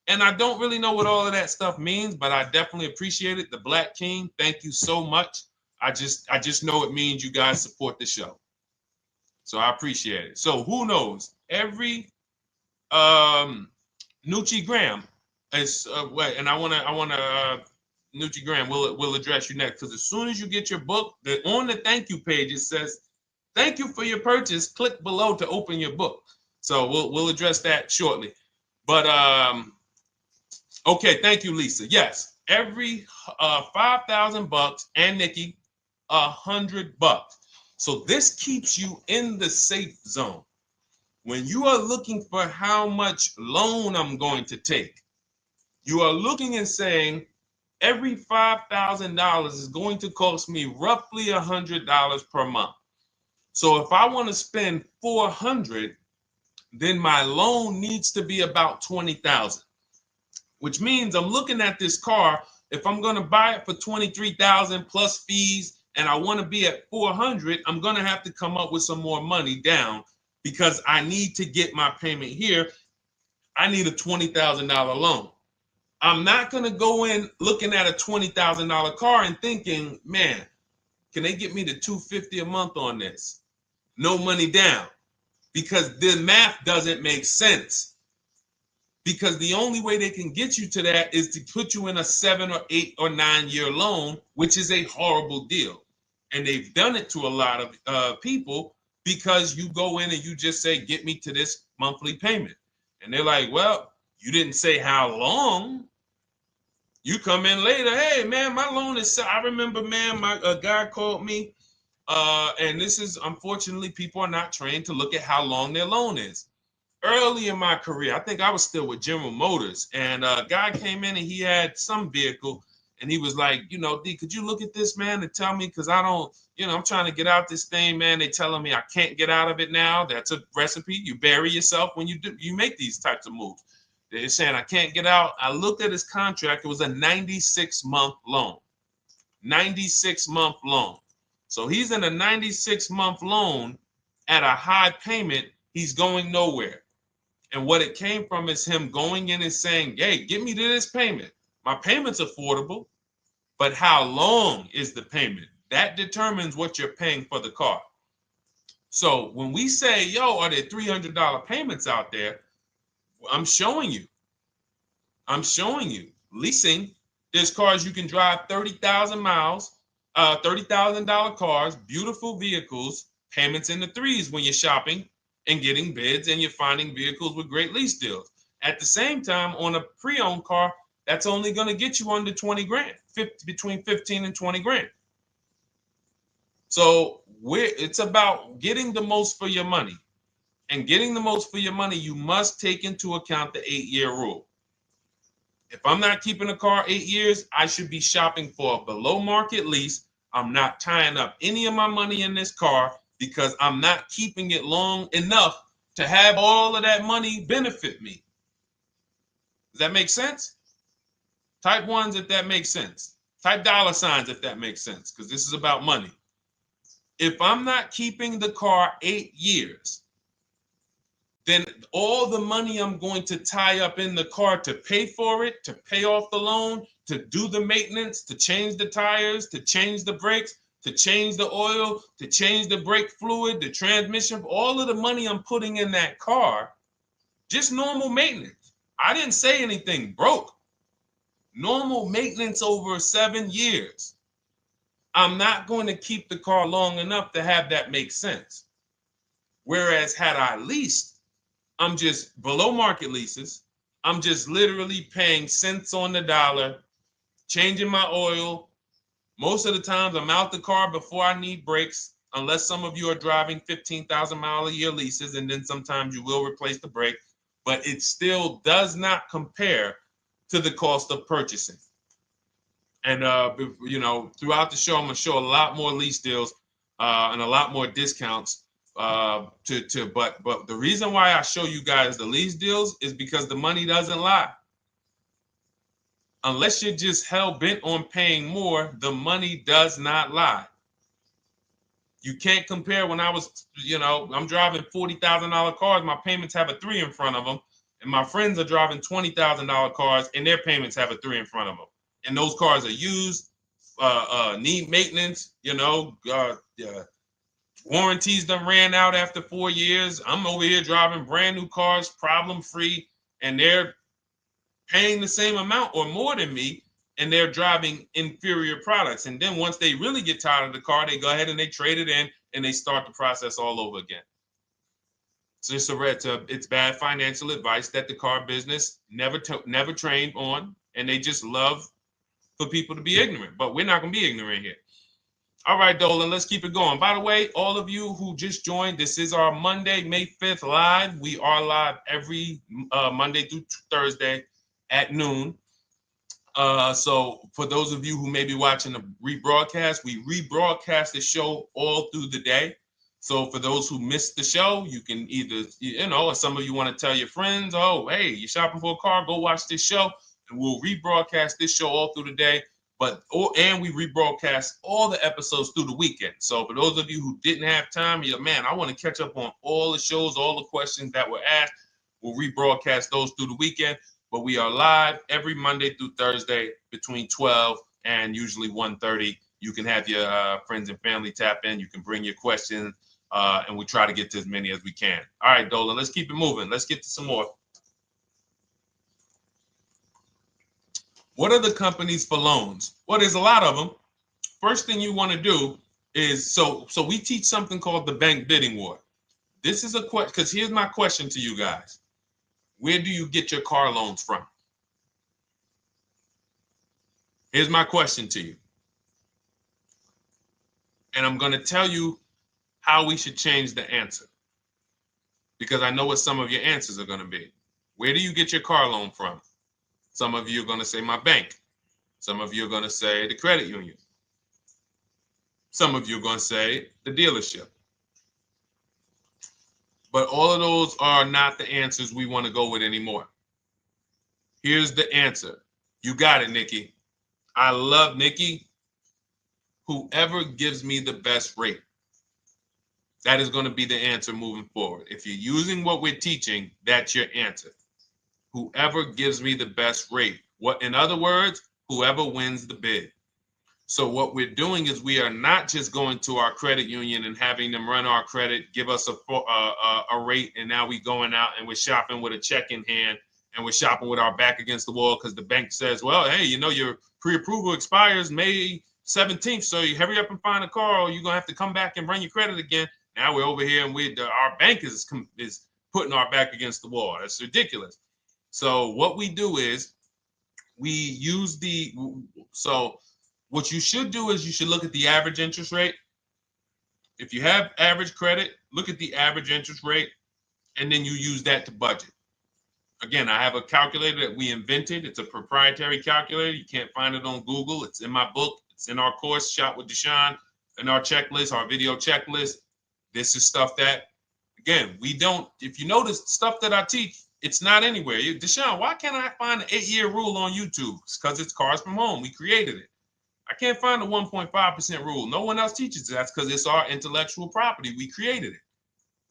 And I don't really know what all of that stuff means, but I definitely appreciate it. The Black King, thank you so much. I just know it means you guys support the show. So I appreciate it. So who knows? Every Nucci Graham is and I wanna Nucci Graham will address you next, because as soon as you get your book, on the thank you page it says, "Thank you for your purchase. Click below to open your book." So we'll address that shortly. But okay, thank you, Lisa. Yes, every $5,000, and Nikki, $100. So this keeps you in the safe zone. When you are looking for how much loan I'm going to take, you are looking and saying, every $5,000 is going to cost me roughly $100 per month. So if I want to spend $400, then my loan needs to be about $20,000, which means I'm looking at this car. If I'm going to buy it for $23,000 plus fees, and I want to be at $400, I'm going to have to come up with some more money down, because I need to get my payment here. I need a $20,000 loan. I'm not going to go in looking at a $20,000 car and thinking, man, can they get me to $250 a month on this? No money down, because the math doesn't make sense. Because the only way they can get you to that is to put you in a 7 or 8 or 9 year loan, which is a horrible deal. And they've done it to a lot of people, because you go in and you just say, get me to this monthly payment. And they're like, well, you didn't say how long. You come in later, hey, man, my loan is, I remember, man, a guy called me, and this is, unfortunately, people are not trained to look at how long their loan is. Early in my career, I think I was still with General Motors, and a guy came in and he had some vehicle, And he was like, you know, D, could you look at this, man, and tell me, because I don't, you know, I'm trying to get out this thing, man. They telling me I can't get out of it now. That's a recipe. You bury yourself when you make these types of moves. They're saying I can't get out. I looked at his contract. It was a 96-month loan. 96-month loan. So he's in a 96-month loan at a high payment. He's going nowhere. And what it came from is him going in and saying, hey, get me to this payment. My payment's affordable, but how long is the payment? That determines what you're paying for the car. So when we say, yo, are there $300 payments out there? I'm showing you. Leasing, there's cars you can drive 30,000 miles, $30,000 cars, beautiful vehicles, payments in the threes when you're shopping and getting bids, and you're finding vehicles with great lease deals. At the same time, on a pre-owned car, that's only going to get you under 20 grand, between 15 and 20 grand. So it's about getting the most for your money. And getting the most for your money, you must take into account the 8-year rule. If I'm not keeping a car 8 years, I should be shopping for a below market lease. I'm not tying up any of my money in this car because I'm not keeping it long enough to have all of that money benefit me. Does that make sense? Type ones if that makes sense. Type dollar signs if that makes sense, because this is about money. If I'm not keeping the car 8 years, then all the money I'm going to tie up in the car to pay for it, to pay off the loan, to do the maintenance, to change the tires, to change the brakes, to change the oil, to change the brake fluid, the transmission, all of the money I'm putting in that car, just normal maintenance. I didn't say anything broke. Normal maintenance over 7 years. I'm not going to keep the car long enough to have that make sense. Whereas had I leased, I'm just below market leases. I'm just literally paying cents on the dollar, changing my oil. Most of the times I'm out the car before I need brakes, unless some of you are driving 15,000 mile a year leases, and then sometimes you will replace the brake, but it still does not compare to the cost of purchasing. And you know, throughout the show, I'm gonna show a lot more lease deals and a lot more discounts. But the reason why I show you guys the lease deals is because the money doesn't lie. Unless you're just hell bent on paying more, the money does not lie. You can't compare when I was, you know, I'm driving $40,000 cars. My payments have a 3 in front of them. And my friends are driving $20,000 cars and their payments have a 3 in front of them. And those cars are used, need maintenance, you know, warranties done ran out after 4 years. I'm over here driving brand new cars, problem free, and they're paying the same amount or more than me, and they're driving inferior products. And then once they really get tired of the car, they go ahead and they trade it in and they start the process all over again. So it's bad financial advice that the car business never trained on, and they just love for people to be ignorant. But we're not going to be ignorant here. All right, Dolan, let's keep it going. By the way, all of you who just joined, this is our Monday, May 5th live. We are live every Monday through Thursday at noon. So for those of you who may be watching the rebroadcast, we rebroadcast the show all through the day. So for those who missed the show, you can either, you know, or some of you want to tell your friends, oh, hey, you're shopping for a car, go watch this show. And we'll rebroadcast this show all through the day. And we rebroadcast all the episodes through the weekend. So for those of you who didn't have time, you're, man, I want to catch up on all the shows, all the questions that were asked. We'll rebroadcast those through the weekend. But we are live every Monday through Thursday between 12 and usually 1:30. You can have your friends and family tap in. You can bring your questions, and we try to get to as many as we can. All right, Dolan, let's keep it moving. Let's get to some more. What are the companies for loans? Well, there's a lot of them. First thing you want to do is, so we teach something called the bank bidding war. This is a question, because here's my question to you guys. Where do you get your car loans from? Here's my question to you. And I'm going to tell you how we should change the answer, because I know what some of your answers are going to be. Where do you get your car loan from? Some of you are going to say my bank. Some of you are going to say the credit union. Some of you are going to say the dealership. But all of those are not the answers we want to go with anymore. Here's the answer. You got it, Nikki. I love Nikki. Whoever gives me the best rate. That is going to be the answer moving forward. If you're using what we're teaching, that's your answer. Whoever gives me the best rate. What, in other words, whoever wins the bid. So what we're doing is we are not just going to our credit union and having them run our credit, give us a rate, and now we going out and we're shopping with a check in hand and we're shopping with our back against the wall because the bank says, well, hey, you know, your pre-approval expires May 17th, so you hurry up and find a car or you're going to have to come back and run your credit again. Now we're over here and our bank is putting our back against the wall. That's ridiculous. So what we do is we use what you should do is you should look at the average interest rate. If you have average credit, look at the average interest rate, and then you use that to budget. Again, I have a calculator that we invented. It's a proprietary calculator. You can't find it on Google. It's in my book. It's in our course, Shop with Deshone, in our checklist, our video checklist. This is stuff that, again, we don't, if you notice stuff that I teach, it's not anywhere. Deshone, why can't I find the 8-year rule on YouTube? It's because it's Cars from Home. We created it. I can't find the 1.5% rule. No one else teaches it. That's because it's our intellectual property. We created it.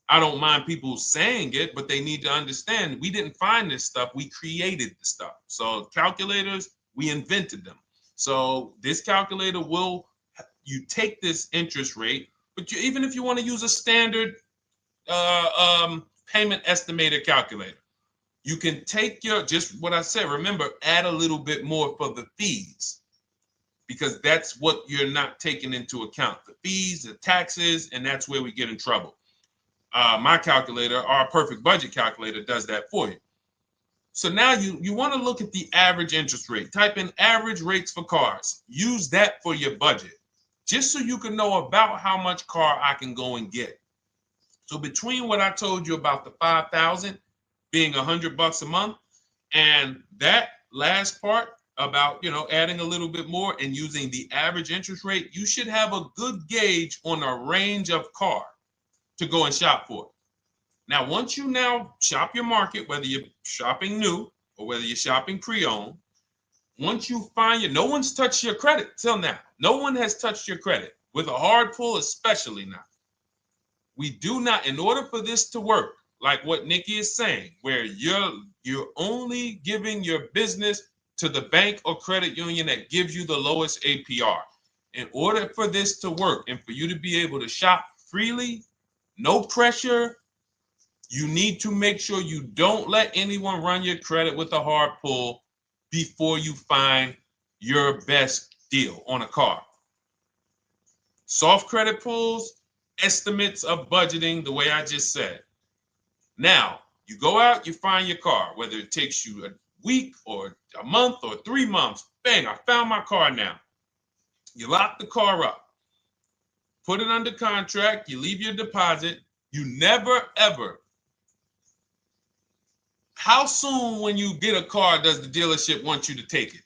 I don't mind people saying it, but they need to understand we didn't find this stuff. We created the stuff. So calculators, we invented them. So this calculator you take this interest rate, but even if you want to use a standard payment estimator calculator, you can take just what I said. Remember, add a little bit more for the fees, because that's what you're not taking into account. The fees, the taxes, and that's where we get in trouble. My calculator, our perfect budget calculator, does that for you. So now you want to look at the average interest rate. Type in average rates for cars. Use that for your budget, just so you can know about how much car I can go and get. So between what I told you about the 5,000 being $100 a month, and that last part about, you know, adding a little bit more and using the average interest rate, you should have a good gauge on a range of car to go and shop for. Now, once you now shop your market, whether you're shopping new or whether you're shopping pre-owned, once you find no one's touched your credit till now. No one has touched your credit with a hard pull, especially not. We do not, in order for this to work, like what Nikki is saying, where you're only giving your business to the bank or credit union that gives you the lowest APR. In order for this to work and for you to be able to shop freely, no pressure, you need to make sure you don't let anyone run your credit with a hard pull before you find your best deal on a car. Soft credit pulls, estimates of budgeting, the way I just said. Now, you go out, you find your car, whether it takes you a week or a month or 3 months. Bang, I found my car now. You lock the car up, put it under contract, you leave your deposit. You never, ever. How soon when you get a car does the dealership want you to take it?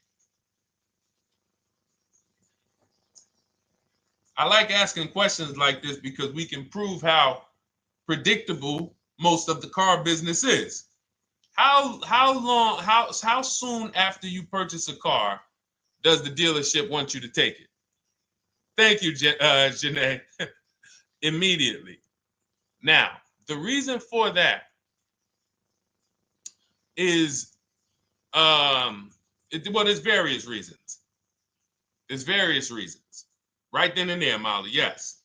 I like asking questions like this because we can prove how predictable most of the car business is. How soon after you purchase a car does the dealership want you to take it? Thank you, Janae. Immediately. Now, the reason for that is, there's various reasons. There's various reasons. Right then and there, Molly, yes.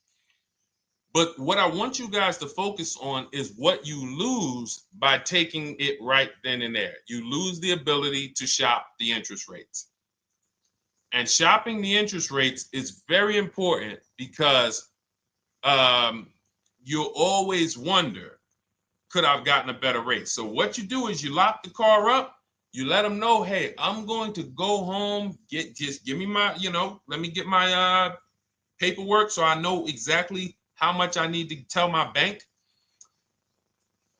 But what I want you guys to focus on is what you lose by taking it right then and there. You lose the ability to shop the interest rates. And shopping the interest rates is very important because you'll always wonder, could I have gotten a better rate? So what you do is you lock the car up, you let them know, hey, I'm going to go home, just give me my, let me get my paperwork so I know exactly how much I need to tell my bank.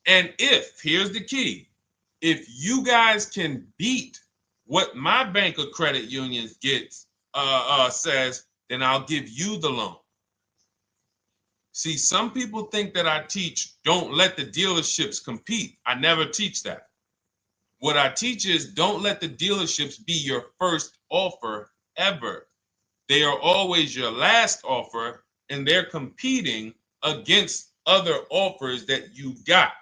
And here's the key, if you guys can beat what my bank or credit union gets says, then I'll give you the loan. See, some people think that I teach don't let the dealerships compete. I never teach that. What I teach is don't let the dealerships be your first offer ever. They are always your last offer, and they're competing against other offers that you got.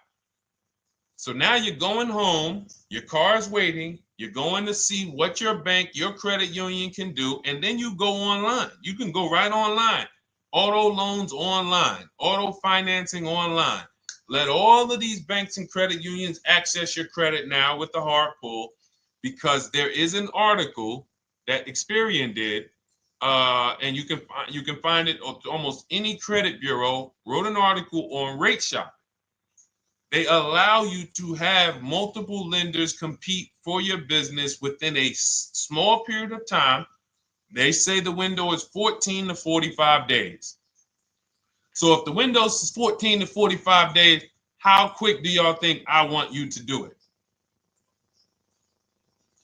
So now you're going home, your car's waiting, you're going to see what your bank, your credit union can do, and then you go online. You can go right online. Auto loans online, auto financing online. Let all of these banks and credit unions access your credit now with the hard pull, because there is an article that Experian did, and you can find it on almost any credit bureau. Wrote an article on rate shopping. They allow you to have multiple lenders compete for your business within a small period of time. They say the window is 14 to 45 days. So if the window is 14 to 45 days, how quick do y'all think I want you to do it?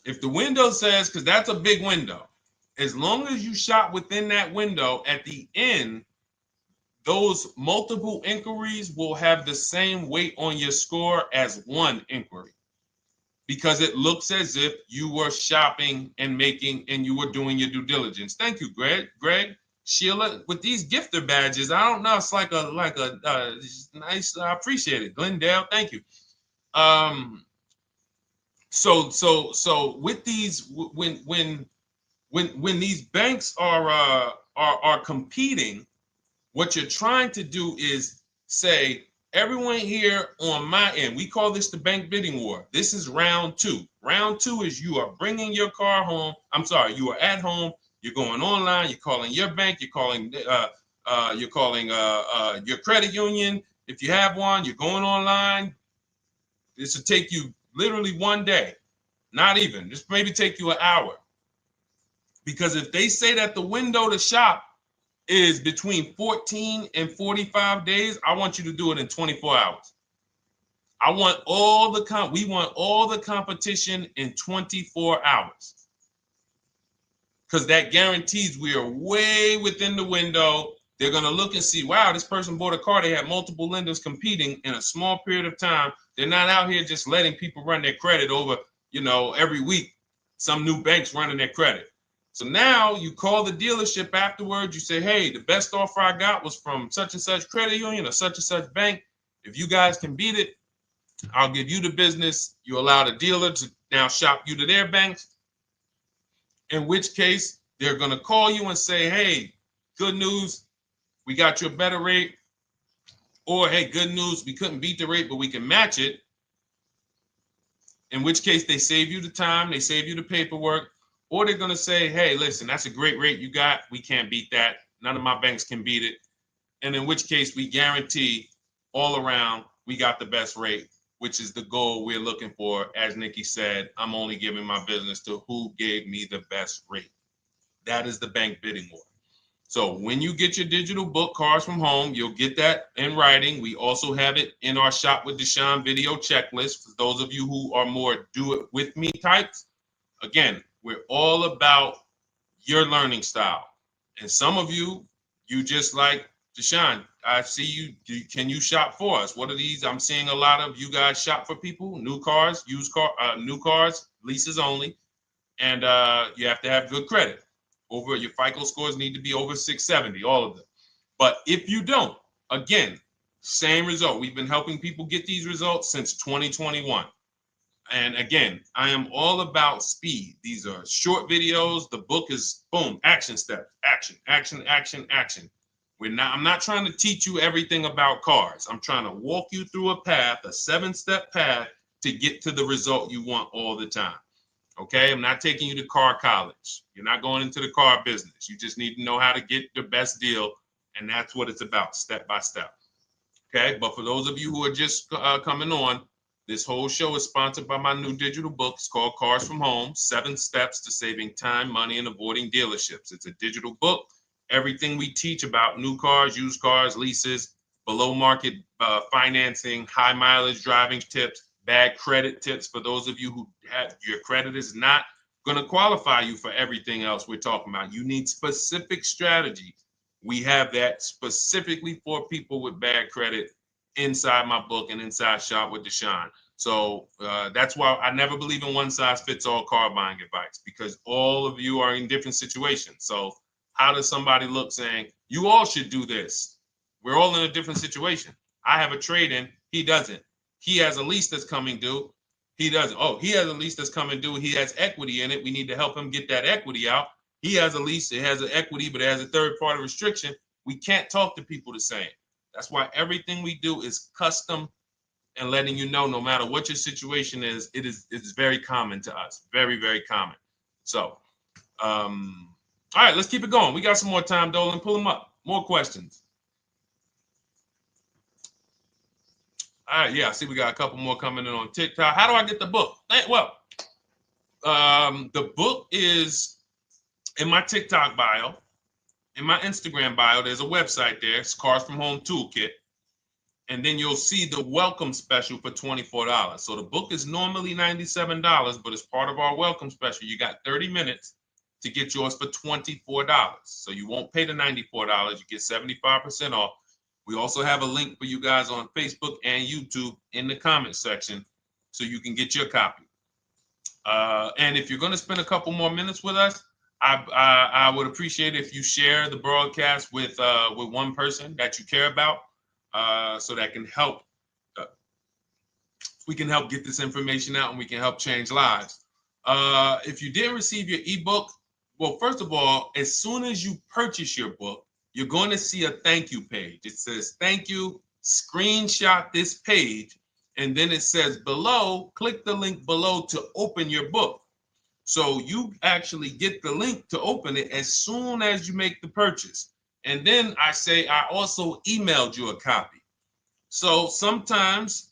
If the window says, because that's a big window, as long as you shop within that window, at the end, those multiple inquiries will have the same weight on your score as one inquiry, because it looks as if you were shopping and you were doing your due diligence. Thank you, Greg, Sheila, with these gifter badges. I don't know. It's like a nice. I appreciate it, Glendale. Thank you. So with these, when these banks are competing, what you're trying to do is say, everyone here on my end, we call this the bank bidding war. This is round two. Round two is you are bringing your car home. I'm sorry, you are at home. You're going online. You're calling your bank. You're calling your credit union. If you have one, you're going online. This will take you literally one day, not even. Just maybe take you an hour. Because if they say that the window to shop is between 14 and 45 days, I want you to do it in 24 hours. We want all the competition in 24 hours. Because that guarantees we are way within the window. They're going to look and see, wow, this person bought a car. They had multiple lenders competing in a small period of time. They're not out here just letting people run their credit over, every week. Some new banks running their credit. So now you call the dealership afterwards. You say, hey, the best offer I got was from such and such credit union or such and such bank. If you guys can beat it, I'll give you the business. You allow the dealer to now shop you to their banks. In which case, they're going to call you and say, hey, good news, we got you a better rate. Or, hey, good news, we couldn't beat the rate, but we can match it. In which case, they save you the time, they save you the paperwork. Or they're going to say, hey, listen, that's a great rate you got. We can't beat that. None of my banks can beat it. And in which case, we guarantee all around we got the best rate, which is the goal we're looking for. As Nikki said, I'm only giving my business to who gave me the best rate. That is the bank bidding war. So when you get your digital book, Cars from Home, you'll get that in writing. We also have it in our Shop with Deshone video checklist for those of you who are more do it with me types. Again, we're all about your learning style. And some of you just like, Deshone, I see you. Can you shop for us? What are these? I'm seeing a lot of you guys shop for people, new cars, new cars, leases only. And you have to have good credit. Your FICO scores need to be over 670, all of them. But if you don't, again, same result. We've been helping people get these results since 2021. And again, I am all about speed. These are short videos. The book is boom, action steps, action, action, action, action. I'm not trying to teach you everything about cars. I'm trying to walk you through a path, a 7-step path to get to the result you want all the time. Okay, I'm not taking you to car college. You're not going into the car business. You just need to know how to get the best deal. And that's what it's about, step by step. Okay, but for those of you who are just coming on, this whole show is sponsored by my new digital book. It's called Cars from Home, 7 Steps to Saving Time, Money, and Avoiding Dealerships. It's a digital book. Everything we teach about new cars, used cars, leases, below market financing, high mileage driving tips, bad credit tips for those of you who have your credit is not going to qualify you for everything else we're talking about. You need specific strategy. We have that specifically for people with bad credit inside my book and inside Shop with Deshone. So that's why I never believe in one size fits all car buying advice, because all of you are in different situations. So how does somebody look saying, you all should do this? We're all in a different situation. I have a trade-in. He doesn't. He has a lease that's coming due. He doesn't. Oh, he has a lease that's coming due. He has equity in it. We need to help him get that equity out. He has a lease. It has an equity, but it has a third-party restriction. We can't talk to people the same. That's why everything we do is custom and letting you know, no matter what your situation is, it's very common to us. Very, very common. So, all right, let's keep it going. We got some more time, Dolan. Pull them up. More questions. All right, yeah, I see we got a couple more coming in on TikTok. How do I get the book? Well, the book is in my TikTok bio. In my Instagram bio, there's a website there. It's Cars from Home Toolkit. And then you'll see the welcome special for $24. So the book is normally $97, but as part of our welcome special, you got 30 minutes to get yours for $24. So you won't pay the $94. You get 75% off. We also have a link for you guys on Facebook and YouTube in the comment section so you can get your copy. And if you're going to spend a couple more minutes with us, I would appreciate if you share the broadcast with one person that you care about, so that can help. We can help get this information out, and we can help change lives. If you didn't receive your ebook, well, first of all, as soon as you purchase your book, you're going to see a thank you page. It says thank you. Screenshot this page, and then it says below, click the link below to open your book. So you actually get the link to open it as soon as you make the purchase. And then I say I also emailed you a copy. So sometimes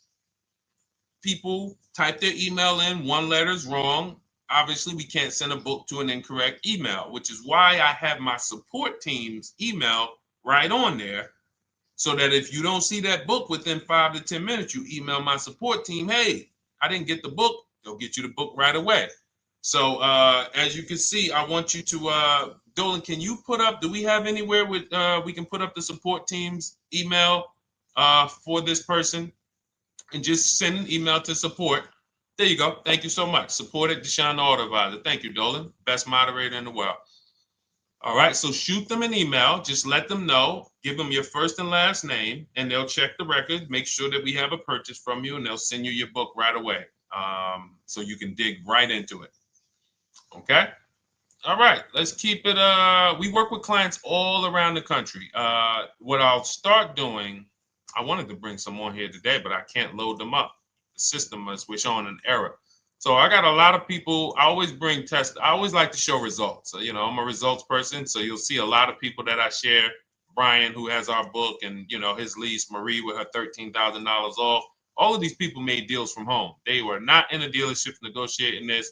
people type their email in, one letter's wrong. Obviously, we can't send a book to an incorrect email, which is why I have my support team's email right on there, so that if you don't see that book within 5 to 10 minutes, you email my support team, hey, I didn't get the book. They'll get you the book right away. So as you can see, I want you to, Dolan, can you put up, do we have anywhere with we can put up the support team's email for this person, and just send an email to support. There you go. Thank you so much. Support at Deshone the Auto Advisor. Thank you, Dolan. Best moderator in the world. All right, so shoot them an email. Just let them know. Give them your first and last name, and they'll check the record, make sure that we have a purchase from you, and they'll send you your book right away, so you can dig right into it. Okay? All right, let's keep it. We work with clients all around the country. What I'll start doing, I wanted to bring some on here today, but I can't load them up. The system is showing an error. So I got a lot of people. I always bring tests. I always like to show results. So, I'm a results person. So you'll see a lot of people that I share. Brian, who has our book, and his lease. Marie with her $13,000 off. All of these people made deals from home. They were not in a dealership negotiating this.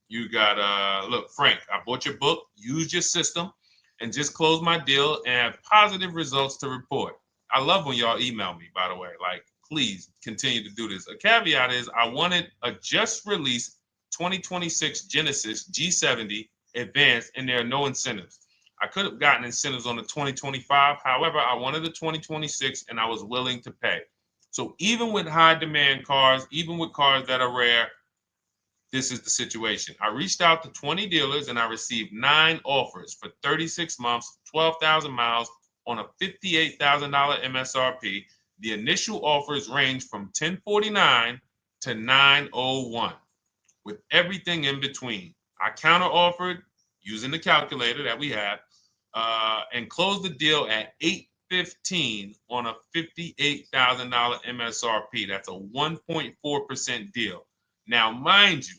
You got look, Frank. I bought your book. Use your system, and just close my deal and have positive results to report. I love when y'all email me. By the way, please continue to do this. A caveat is I wanted a just released 2026 Genesis G70 Advanced, and there are no incentives. I could have gotten incentives on the 2025. However, I wanted the 2026, and I was willing to pay. So even with high demand cars, even with cars that are rare, this is the situation. I reached out to 20 dealers, and I received 9 offers for 36 months, 12,000 miles on a $58,000 MSRP. The initial offers range from $1049 to $901, with everything in between. I counter offered using the calculator that we have, and closed the deal at $815 on a $58,000 MSRP. That's a 1.4% deal. Now, mind you,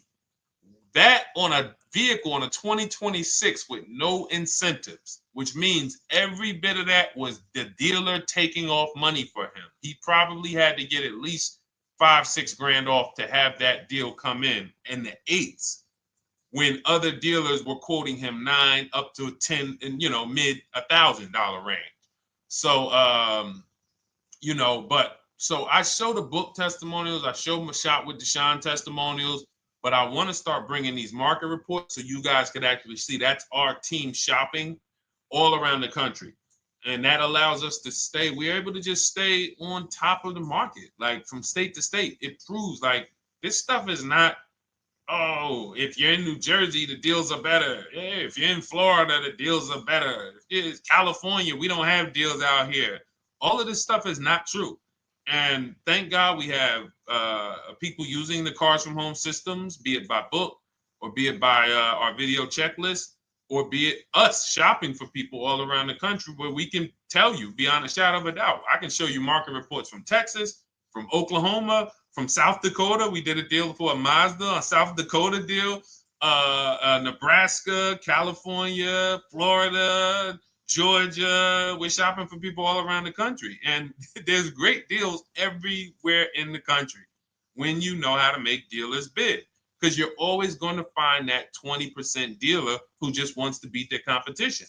that on a vehicle on a 2026 with no incentives, which means every bit of that was the dealer taking off money for him. He probably had to get at least $5-6 grand off to have that deal come in the 8s, when other dealers were quoting him 9 up to 10 and mid $1,000 range. So so I show the book testimonials, I show my Shop with Deshone testimonials. but I want to start bringing these market reports so you guys could actually see that's our team shopping all around the country. And that allows us to stay, we're able to just stay on top of the market, like from state to state. It proves like this stuff is not, oh, if you're in New Jersey, the deals are better. Yeah, if you're in Florida, the deals are better. If it's California, we don't have deals out here. All of this stuff is not true. And thank God we have people using the Cars from Home systems, be it by book or be it by our video checklist, or be it us shopping for people all around the country where we can tell you beyond a shadow of a doubt. I can show you market reports from Texas, from Oklahoma, from South Dakota. We did a deal for a Mazda, a South Dakota deal, Nebraska, California, Florida, Georgia. We're shopping for people all around the country. And there's great deals everywhere in the country when you know how to make dealers bid. Because you're always going to find that 20% dealer who just wants to beat their competition.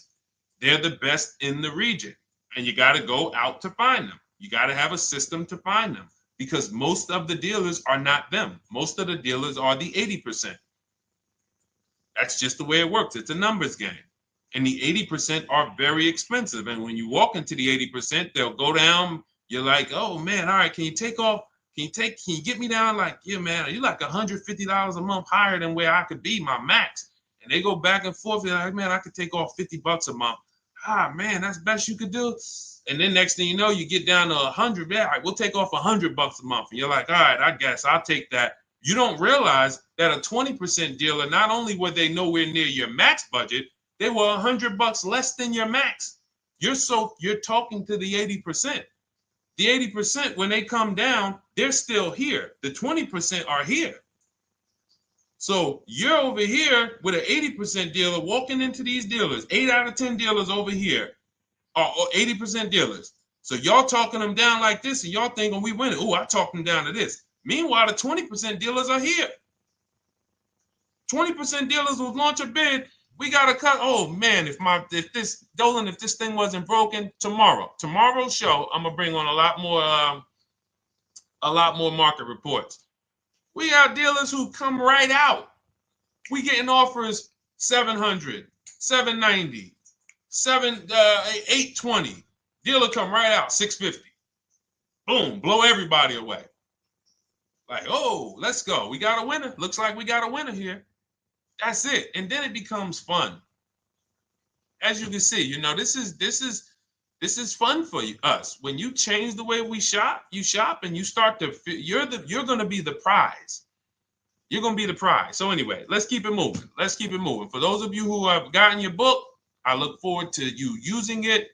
They're the best in the region. And you got to go out to find them. You got to have a system to find them. Because most of the dealers are not them. Most of the dealers are the 80%. That's just the way it works. It's a numbers game. And the 80% are very expensive. And when you walk into the 80%, they'll go down. You're like, oh man, all right, can you take off? Can you get me down? Like, yeah, man, you're like $150 a month higher than where I could be, my max. And they go back and forth. They're like, man, I could take off $50 a month. Ah, man, that's the best you could do. And then next thing you know, you get down to 100. Yeah, all right, we'll take off $100 a month. And you're like, all right, I guess I'll take that. You don't realize that a 20% dealer, not only were they nowhere near your max budget, they were $100 less than your max. You're talking to the 80%. The 80%, when they come down, they're still here. The 20% are here. So you're over here with an 80% dealer walking into these dealers. 8 out of 10 dealers over here are 80% dealers. So y'all talking them down like this, and y'all thinking we winning. Oh, I talked them down to this. Meanwhile, the 20% dealers are here. 20% dealers will launch a bid. We got to cut. Oh man, if this thing wasn't broken, tomorrow's show, I'm gonna bring on a lot more market reports. We got dealers who come right out. We getting offers 700, 790, 820. Dealer come right out 650. Boom, blow everybody away. Like, oh, let's go. We got a winner. Looks like we got a winner here. That's it. And then it becomes fun. As you can see, this is fun for us. When you change the way you shop and you start to you're going to be the prize. You're going to be the prize. So anyway, let's keep it moving. For those of you who have gotten your book, I look forward to you using it,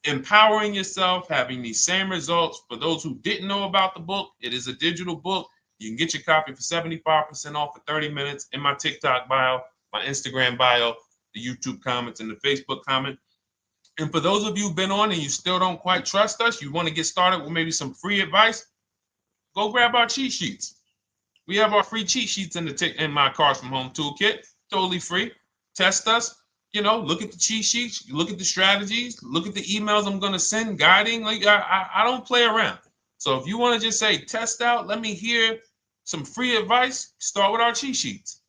empowering yourself, having these same results. For those who didn't know about the book, it is a digital book. You can get your copy for 75% off for 30 minutes in my TikTok bio, my Instagram bio, the YouTube comments, and the Facebook comment. And for those of you who've been on and you still don't quite trust us, you want to get started with maybe some free advice, go grab our cheat sheets. We have our free cheat sheets in my Cars from Home toolkit, totally free. Test us, look at the cheat sheets, look at the strategies, look at the emails I'm going to send, guiding. Like I don't play around. So if you want to just say, test out, let me hear some free advice, start with our cheat sheets.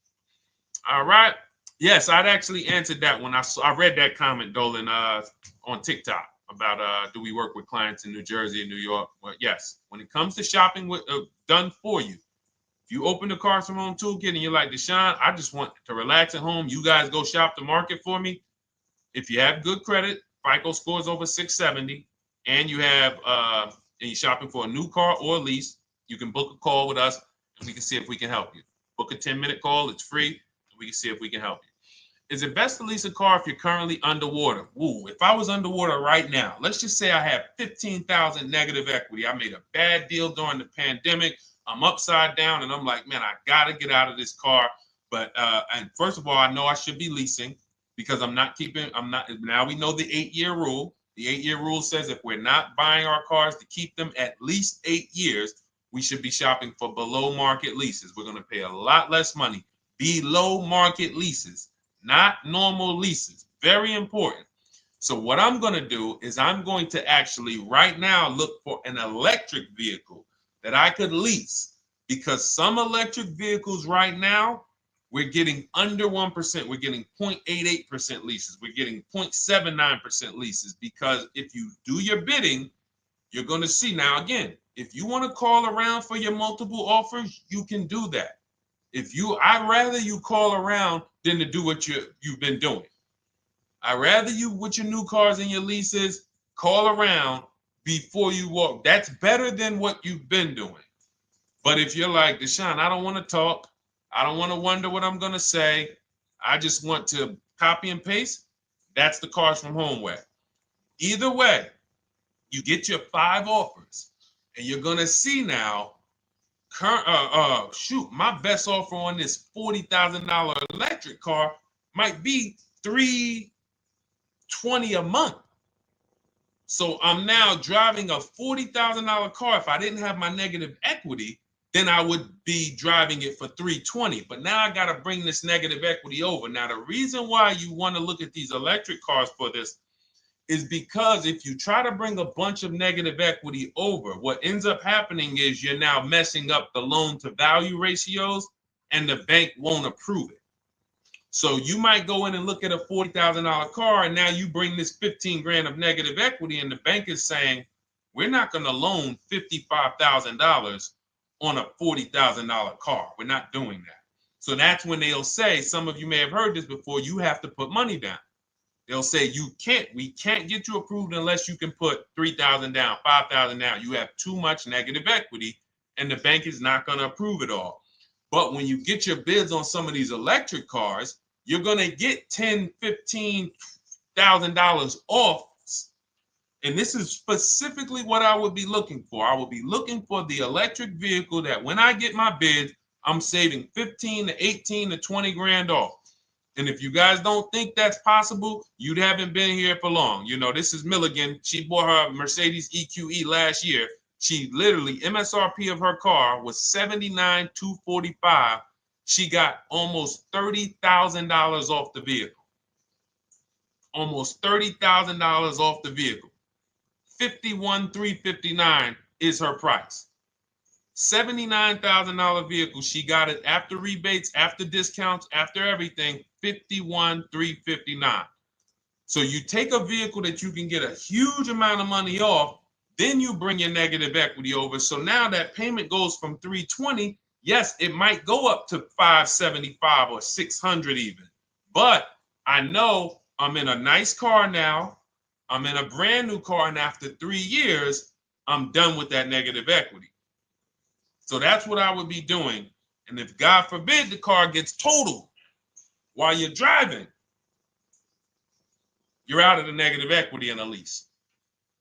All right. Yes, I'd actually answered that when I read that comment, Dolan, on TikTok about do we work with clients in New Jersey and New York? Well, yes. When it comes to shopping done for you, if you open the Cars from Home toolkit and you're like, Deshone, I just want to relax at home. You guys go shop the market for me. If you have good credit, FICO scores over 670, and you have and you're shopping for a new car or a lease, you can book a call with us and we can see if we can help you. Book a 10-minute call. It's free. And we can see if we can help you. Is it best to lease a car if you're currently underwater? Ooh, if I was underwater right now, let's just say I have 15,000 negative equity. I made a bad deal during the pandemic. I'm upside down and I'm like, man, I got to get out of this car. But and first of all, I know I should be leasing because now we know the 8-year rule. The 8-year rule says if we're not buying our cars to keep them at least 8 years, we should be shopping for below market leases. We're going to pay a lot less money. Below market leases, not normal leases. Very important. So what I'm going to do is I'm going to actually right now look for an electric vehicle that I could lease because some electric vehicles right now, we're getting under 1%. We're getting 0.88% leases. We're getting 0.79% leases, because if you do your bidding, you're going to see. Now, again, if you want to call around for your multiple offers, you can do that. I'd rather you call around than to do what you've been doing. I'd rather you, with your new cars and your leases, call around before you walk. That's better than what you've been doing. But if you're like, Deshone, I don't want to talk. I don't want to wonder what I'm going to say. I just want to copy and paste. That's the Cars from Home way. Either way, you get your 5 offers, and you're going to see now, my best offer on this $40,000 electric car might be $320 a month. So I'm now driving a $40,000 car. If I didn't have my negative equity, then I would be driving it for $320. But now I got to bring this negative equity over. Now, the reason why you want to look at these electric cars for this is because if you try to bring a bunch of negative equity over, what ends up happening is you're now messing up the loan to value ratios, and the bank won't approve it. So you might go in and look at a $40,000 car, and now you bring this 15 grand of negative equity, and the bank is saying, we're not going to loan $55,000 on a $40,000 car. We're not doing that. So that's when they'll say, some of you may have heard this before, you have to put money down. They'll say, we can't get you approved unless you can put $3,000 down, $5,000 down. You have too much negative equity, and the bank is not going to approve it all. But when you get your bids on some of these electric cars, you're going to get $10,000, $15,000 off. And this is specifically what I would be looking for. I would be looking for the electric vehicle that when I get my bid, I'm saving 15 to 18 to 20 grand off. And if you guys don't think that's possible, you haven't been here for long. You know, this is Milligan. She bought her Mercedes EQE last year. She literally, MSRP of her car was $79,245. She got almost $30,000 off the vehicle. Almost $30,000 off the vehicle. $51,359 is her price. $79,000 vehicle. She got it after rebates, after discounts, after everything. $51,359. So you take a vehicle that you can get a huge amount of money off, then you bring your negative equity over. So now that payment goes from $320. Yes, it might go up to $575 or $600 even. But I know I'm in a nice car now. I'm in a brand new car, and after 3 years, I'm done with that negative equity. So that's what I would be doing. And if God forbid the car gets totaled while you're driving, you're out of the negative equity in a lease.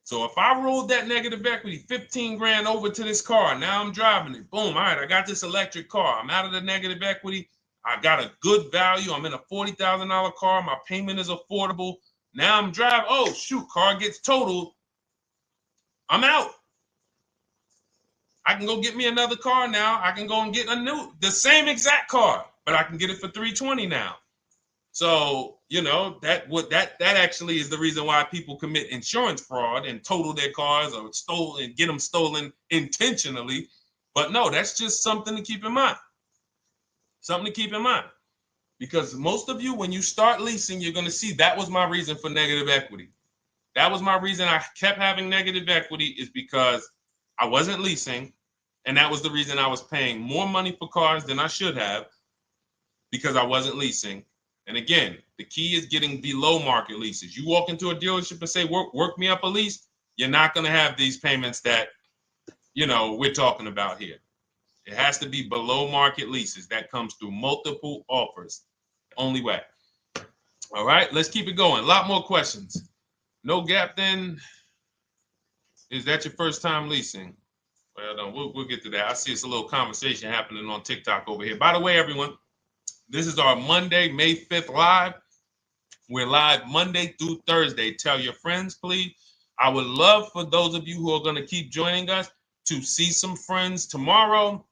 So if I rolled that negative equity, 15 grand over to this car, now I'm driving it. Boom. All right, I got this electric car. I'm out of the negative equity. I got a good value. I'm in a $40,000 car. My payment is affordable. Now I'm driving. Oh, shoot, car gets totaled. I'm out. I can go get me another car now. I can go and get the same exact car, but I can get it for $320 now. So, you know, that actually is the reason why people commit insurance fraud and total their cars or get them stolen intentionally. But no, that's just something to keep in mind. Something to keep in mind. Because most of you, when you start leasing, you're going to see that was my reason for negative equity. That was my reason I kept having negative equity, is because I wasn't leasing. And that was the reason I was paying more money for cars than I should have, because I wasn't leasing. And again, the key is getting below market leases. You walk into a dealership and say, work me up a lease, you're not going to have these payments that, you know, we're talking about here. It has to be below market leases. That comes through multiple offers. Only way. All right, let's keep it going. A lot more questions. No gap then. Is that your first time leasing? Well, no, we'll get to that. I see it's a little conversation happening on TikTok over here. By the way, everyone, this is our Monday, May 5th live. We're live Monday through Thursday. Tell your friends, please. I would love for those of you who are going to keep joining us to see some friends tomorrow,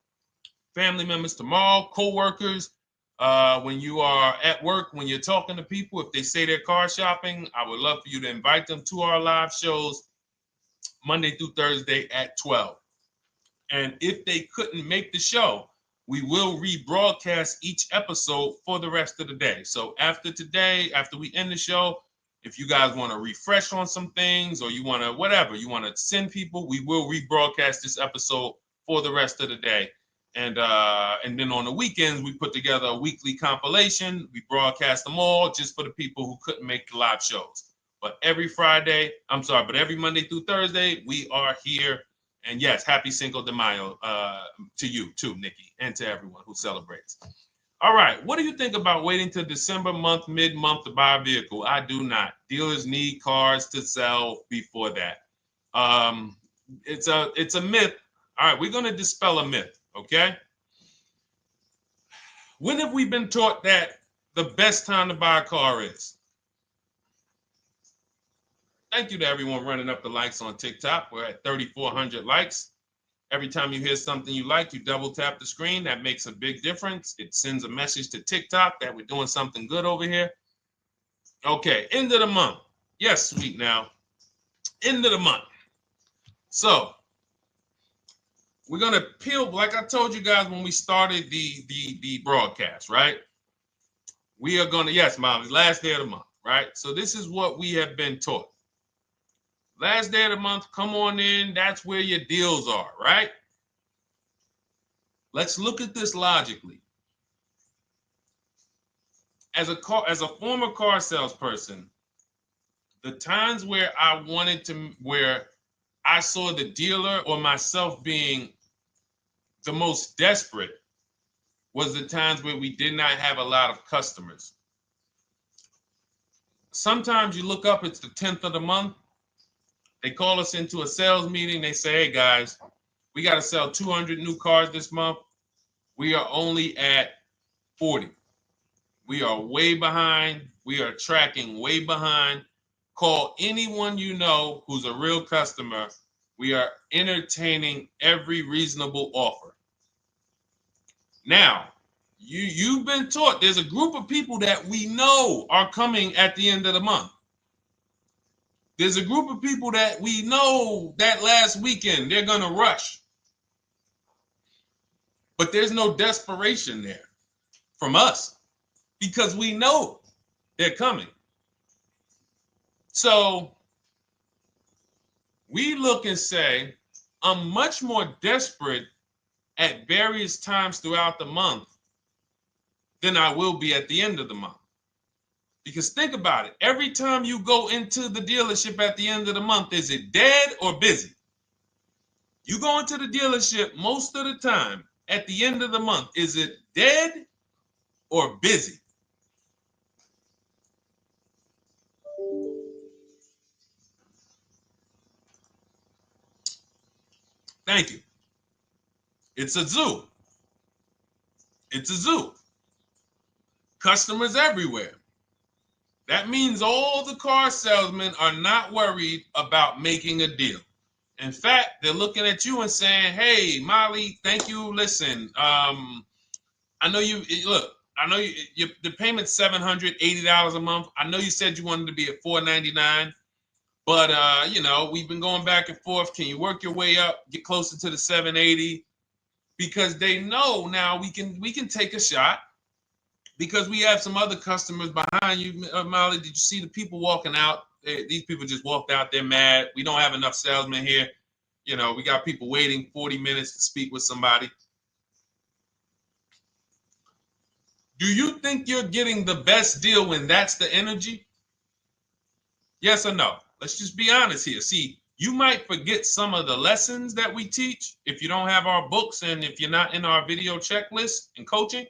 family members tomorrow, co-workers. When you are at work, when you're talking to people, if they say they're car shopping, I would love for you to invite them to our live shows Monday through Thursday at 12. And if they couldn't make the show, we will rebroadcast each episode for the rest of the day. So after today, after we end the show, if you guys want to refresh on some things or you want to whatever, you want to send people, we will rebroadcast this episode for the rest of the day. And then on the weekends, we put together a weekly compilation. We broadcast them all just for the people who couldn't make the live shows. But every Monday through Thursday, we are here. And yes, happy Cinco de Mayo to you too, Nikki, and to everyone who celebrates. All right, what do you think about waiting till December month, mid-month to buy a vehicle? I do not. Dealers need cars to sell before that. It's a myth. All right, we're going to dispel a myth, okay? When have we been taught that the best time to buy a car is? Thank you to everyone running up the likes on TikTok. We're at 3,400 likes. Every time you hear something you like, you double tap the screen. That makes a big difference. It sends a message to TikTok that we're doing something good over here. Okay, end of the month. Yes, sweet now. End of the month. So we're going to peel, like I told you guys when we started the broadcast, right? We are going to, yes, Molly, last day of the month, right? So this is what we have been taught. Last day of the month, come on in. That's where your deals are, right? Let's look at this logically. As a former car salesperson, the times where where I saw the dealer or myself being the most desperate was the times where we did not have a lot of customers. Sometimes you look up, it's the 10th of the month. They call us into a sales meeting. They say, hey, guys, we got to sell 200 new cars this month. We are only at 40. We are way behind. We are tracking way behind. Call anyone you know who's a real customer. We are entertaining every reasonable offer. Now, you've been taught there's a group of people that we know are coming at the end of the month. There's a group of people that we know that last weekend they're going to rush. But there's no desperation there from us because we know they're coming. So we look and say, I'm much more desperate at various times throughout the month than I will be at the end of the month. Because think about it. Every time you go into the dealership at the end of the month, is it dead or busy? You go into the dealership most of the time at the end of the month, is it dead or busy? Thank you. It's a zoo. It's a zoo. Customers everywhere. That means all the car salesmen are not worried about making a deal. In fact, they're looking at you and saying, hey, Molly, thank you. Listen, I know the payment's $780 a month. I know you said you wanted to be at $499, but we've been going back and forth. Can you work your way up, get closer to the $780? Because they know now we can take a shot. Because we have some other customers behind you, Molly. Did you see the people walking out? These people just walked out. They're mad. We don't have enough salesmen here. We got people waiting 40 minutes to speak with somebody. Do you think you're getting the best deal when that's the energy? Yes or no? Let's just be honest here. See, you might forget some of the lessons that we teach if you don't have our books and if you're not in our video checklist and coaching.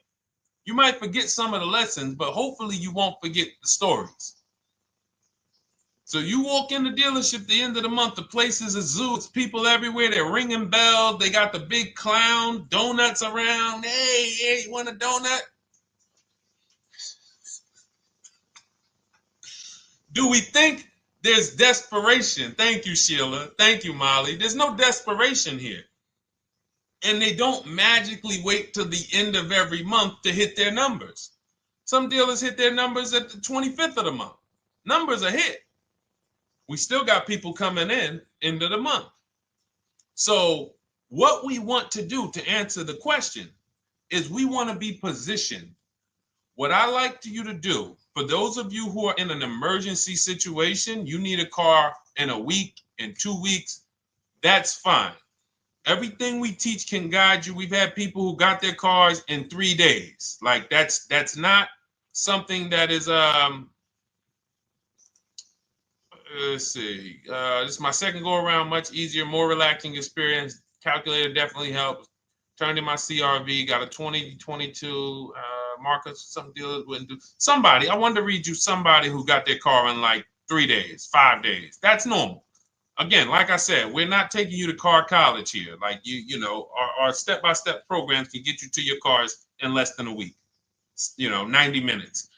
You might forget some of the lessons, but hopefully you won't forget the stories. So you walk in the dealership at the end of the month, the place is a zoo. It's people everywhere. They're ringing bells. They got the big clown, donuts around. Hey, you want a donut? Do we think there's desperation? Thank you, Sheila. Thank you, Molly. There's no desperation here. And they don't magically wait till the end of every month to hit their numbers. Some dealers hit their numbers at the 25th of the month. Numbers are hit. We still got people coming in end of the month. So What we want to do to answer the question is we want to be positioned. What I like you to do, for those of you who are in an emergency situation, you need a car in a week, in 2 weeks, that's fine. Everything we teach can guide you. We've had people who got their cars in 3 days. Like that's not something that is let's see. This is my second go around, much easier, more relaxing experience. Calculator definitely helps. Turned in my CRV, got a 2022 Marcus. Some dealers wouldn't do. Somebody, I wanted to read you somebody who got their car in like 3 days, 5 days. That's normal. Again, like I said, we're not taking you to car college here. Like you know, our step-by-step programs can get you to your cars in less than a week. 90 minutes.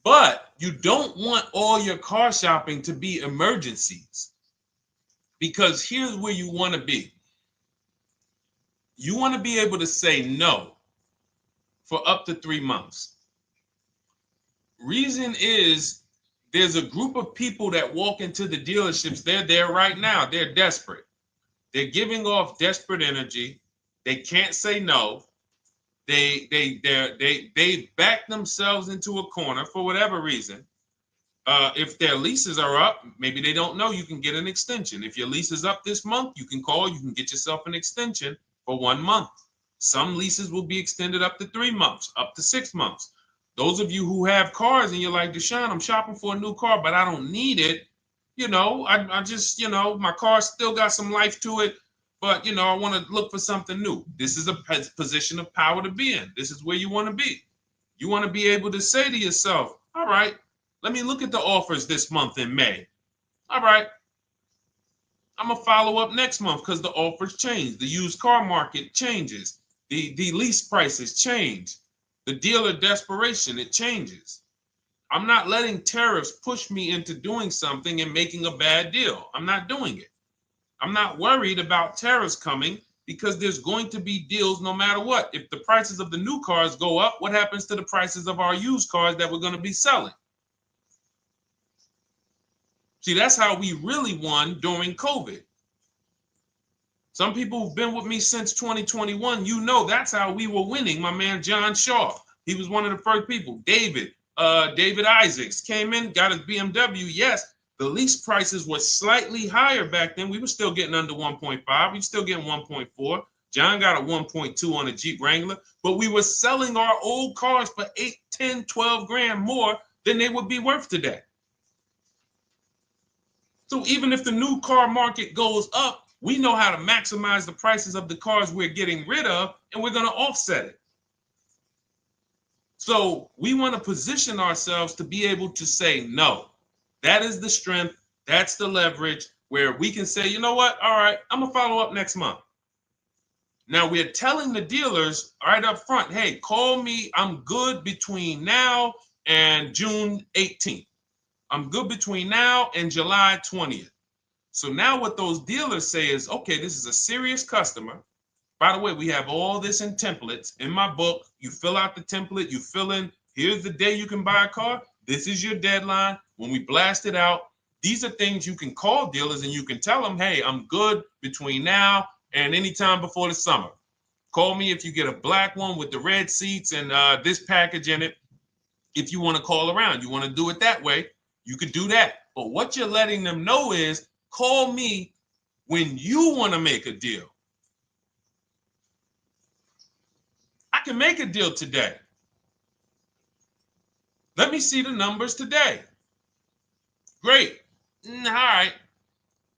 But you don't want all your car shopping to be emergencies, because here's where you want to be. You want to be able to say no for up to 3 months. Reason is there's a group of people that walk into the dealerships. They're there right now. They're desperate. They're giving off desperate energy. They can't say no. They back themselves into a corner for whatever reason. If their leases are up, maybe they don't know you can get an extension. If your lease is up this month, you can call, you can get yourself an extension for 1 month. Some leases will be extended up to 3 months, up to 6 months. Those of you who have cars and you're like, Deshone, I'm shopping for a new car, but I don't need it. I just, my car still got some life to it, but, I want to look for something new. This is a position of power to be in. This is where you want to be. You want to be able to say to yourself, all right, let me look at the offers this month in May. All right, I'm going to follow up next month because the offers change. The used car market changes. The lease prices change. The dealer desperation, it changes. I'm not letting tariffs push me into doing something and making a bad deal. I'm not doing it. I'm not worried about tariffs coming because there's going to be deals no matter what. If the prices of the new cars go up, what happens to the prices of our used cars that we're going to be selling? See, that's how we really won during COVID. Some people who've been with me since 2021, that's how we were winning. My man John Shaw, he was one of the first people. David Isaacs came in, got his BMW. Yes, the lease prices were slightly higher back then. We were still getting under 1.5. We were still getting 1.4. John got a 1.2 on a Jeep Wrangler, but we were selling our old cars for 8, 10, 12 grand more than they would be worth today. So even if the new car market goes up, we know how to maximize the prices of the cars we're getting rid of, and we're going to offset it. So we want to position ourselves to be able to say no. That is the strength. That's the leverage where we can say, you know what? All right, I'm going to follow up next month. Now we're telling the dealers right up front, hey, call me. I'm good between now and June 18th. I'm good between now and July 20th. So now what those dealers say is, okay, this is a serious customer. By the way, we have all this in templates. In my book, you fill out the template, you fill in, here's the day you can buy a car. This is your deadline. When we blast it out, these are things you can call dealers and you can tell them, hey, I'm good between now and anytime before the summer. Call me if you get a black one with the red seats and this package in it. If you want to call around, you want to do it that way, you could do that. But what you're letting them know is, call me when you want to make a deal. I can make a deal today. Let me see the numbers today. Great. All right.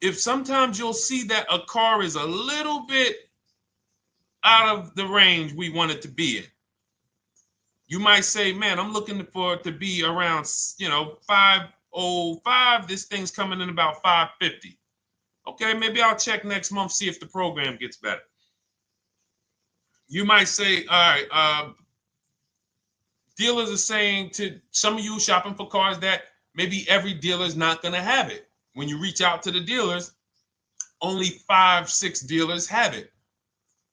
If sometimes you'll see that a car is a little bit out of the range we want it to be in, you might say, man, I'm looking for it to be around, 505. This thing's coming in about 550. Okay, maybe I'll check next month, see if the program gets better. You might say, all right, dealers are saying to some of you shopping for cars that maybe every dealer is not going to have it. When you reach out to the dealers, only 5, 6 dealers have it.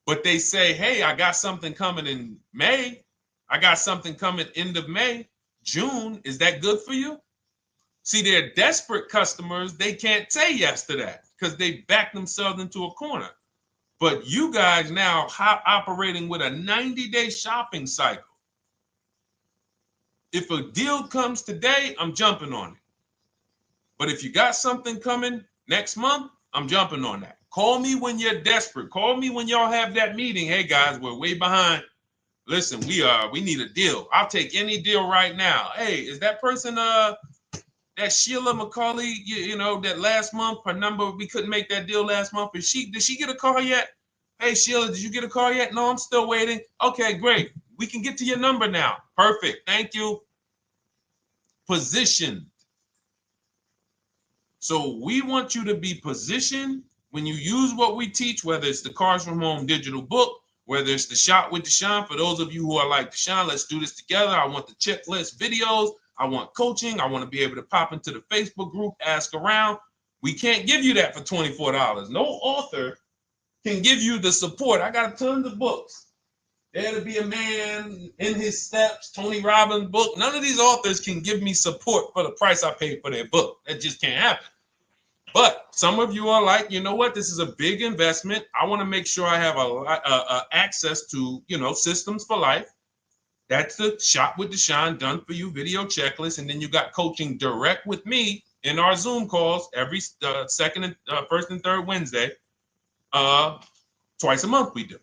But they say, hey, I got something coming in May. I got something coming end of May, June. Is that good for you? See, they're desperate customers. They can't say yes to that because they back themselves into a corner. But you guys now operating with a 90-day shopping cycle. If a deal comes today, I'm jumping on it. But if you got something coming next month, I'm jumping on that. Call me when you're desperate. Call me when y'all have that meeting. Hey guys, we're way behind. Listen, we need a deal. I'll take any deal right now. Hey, is that person that Sheila McCauley, you know, that last month, her number, we couldn't make that deal last month. Did she get a car yet? Hey Sheila, did you get a car yet? No, I'm still waiting. Okay, great. We can get to your number now. Perfect. Thank you. Positioned. So we want you to be positioned when you use what we teach, whether it's the Cars from Home digital book, whether it's the Shop with Deshone. For those of you who are like, Deshone, let's do this together. I want the checklist videos. I want coaching. I want to be able to pop into the Facebook group, ask around. We can't give you that for $24. No author can give you the support. I got tons of books. There to Be a Man, In His Steps, Tony Robbins' book. None of these authors can give me support for the price I paid for their book. That just can't happen. But some of you are like, you know what? This is a big investment. I want to make sure I have a access to, you know, systems for life. That's the Shop with Deshone done for you video checklist. And then you got coaching direct with me in our Zoom calls every first and third Wednesday. Twice a month we do.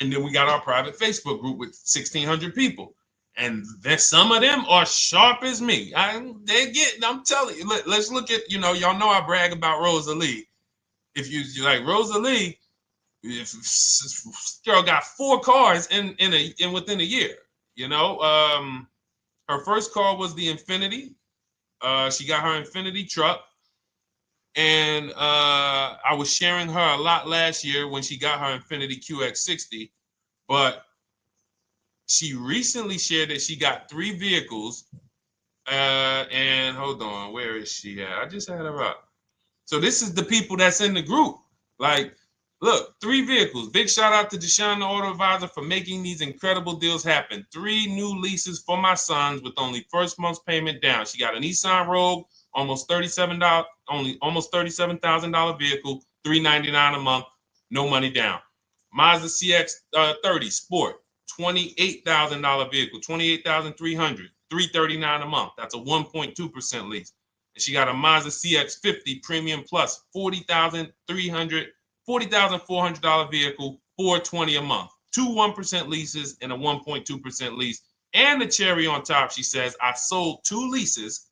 And then we got our private Facebook group with 1,600 people. And then some of them are sharp as me. I'm telling you, let's look at, you know, y'all know I brag about Rosalie. If you like Rosalie, if girl got 4 cars in within a year, you know. Her first car was the Infinity. She got her Infinity truck. And I was sharing her a lot last year when she got her Infinity QX60, but she recently shared that she got 3 vehicles. And hold on, where is she at? I just had her up. So this is the people that's in the group. Like, look, 3 vehicles. Big shout out to Deshone the Auto Advisor for making these incredible deals happen. 3 new leases for my sons with only first month's payment down. She got a Nissan Rogue, almost $37,000 vehicle, $399 a month, no money down. Mazda CX-30 Sport, $28,000 vehicle, $28,300, $339 a month. That's a 1.2% lease. And she got a Mazda CX-50 Premium Plus, $40,400 vehicle, $420 a month. 2 1% leases and a 1.2% lease. And the cherry on top, she says, I sold 2 leases.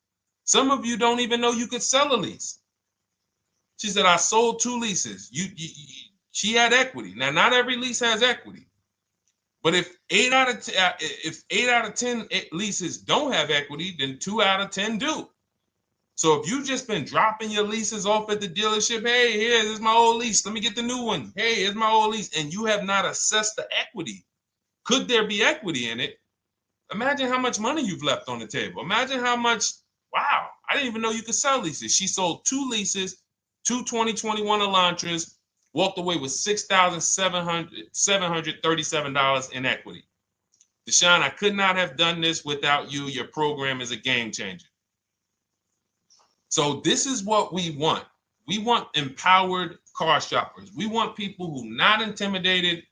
Some of you don't even know you could sell a lease. She said, I sold 2 leases. She had equity. Now, not every lease has equity. But if 8 out of 10 leases don't have equity, then 2 out of 10 do. So if you've just been dropping your leases off at the dealership, hey, here's my old lease. Let me get the new one. Hey, here's my old lease. And you have not assessed the equity. Could there be equity in it? Imagine how much money you've left on the table. Imagine how much, wow, I didn't even know you could sell leases. She sold 2 leases, 2 2021 Elantras, walked away with $6,737 in equity. Deshone, I could not have done this without you. Your program is a game changer. So this is what we want. We want empowered car shoppers. We want people who are not intimidated.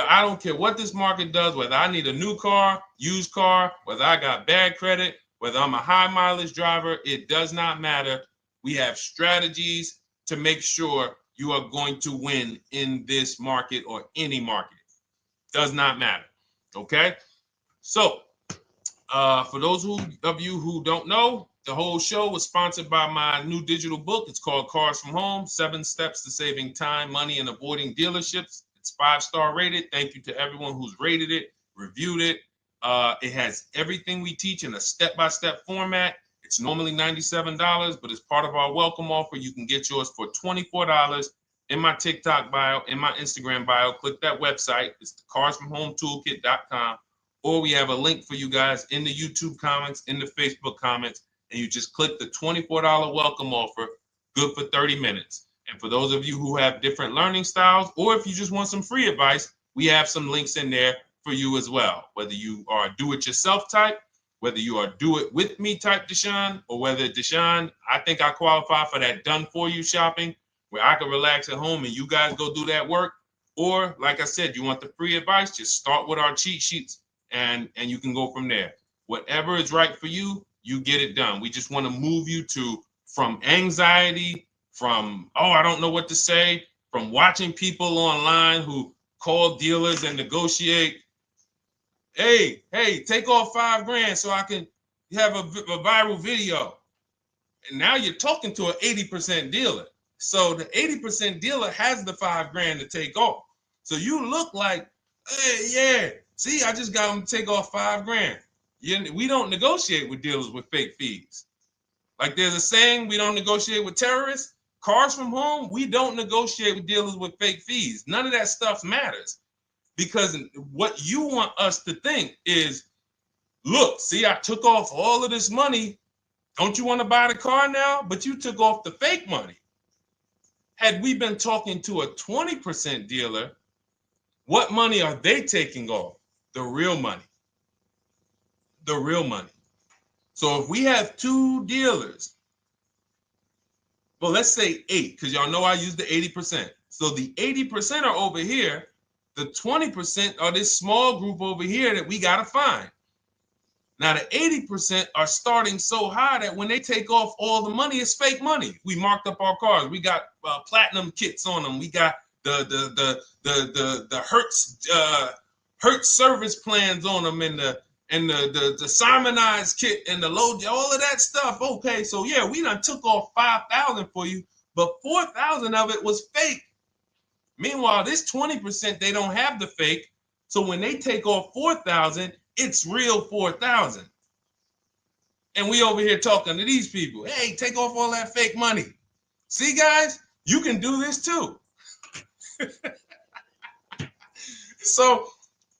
I don't care what this market does, whether I need a new car, used car, whether I got bad credit, whether I'm a high mileage driver, it does not matter. We have strategies to make sure you are going to win in this market or any market. Does not matter. Okay? So, for those of you who don't know, the whole show was sponsored by my new digital book. It's called Cars from Home, 7 Steps to Saving Time, Money, and Avoiding Dealerships. It's 5-star rated. Thank you to everyone who's rated it, reviewed it. It has everything we teach in a step-by-step format. It's normally $97, but as part of our welcome offer, you can get yours for $24 in my TikTok bio, in my Instagram bio. Click that website. It's the carsfromhometoolkit.com. Or we have a link for you guys in the YouTube comments, in the Facebook comments, and you just click the $24 welcome offer, good for 30 minutes. And for those of you who have different learning styles, or if you just want some free advice, we have some links in there for you as well. Whether you are do-it-yourself type, whether you are do-it-with-me type Deshone, or whether Deshone, I think I qualify for that done-for-you shopping, where I can relax at home and you guys go do that work. Or like I said, you want the free advice, just start with our cheat sheets and you can go from there. Whatever is right for you, you get it done. We just want to move you from anxiety, from, oh, I don't know what to say, from watching people online who call dealers and negotiate. Hey, take off $5,000 so I can have a viral video. And now you're talking to an 80% dealer. So the 80% dealer has the $5,000 to take off. So you look like, hey, yeah, see, I just got them to take off $5,000. We don't negotiate with dealers with fake fees. Like there's a saying, we don't negotiate with terrorists. Cars from home, we don't negotiate with dealers with fake fees. None of that stuff matters. Because what you want us to think is, look, see, I took off all of this money. Don't you want to buy the car now? But you took off the fake money. Had we been talking to a 20% dealer, what money are they taking off? The real money. The real money. So if we have 2 dealers, well, let's say 8, because y'all know I use the 80%. So the 80% are over here. The 20% are this small group over here that we got to find. Now, the 80% are starting so high that when they take off all the money, it's fake money. We marked up our cars. We got platinum kits on them. We got the Hertz service plans on them, and the Simonized kit and the low, all of that stuff. Okay, so yeah, we done took off 5,000 for you, but 4,000 of it was fake. Meanwhile, this 20%, they don't have the fake. So when they take off 4,000, it's real 4,000. And we over here talking to these people. Hey, take off all that fake money. See, guys, you can do this too. So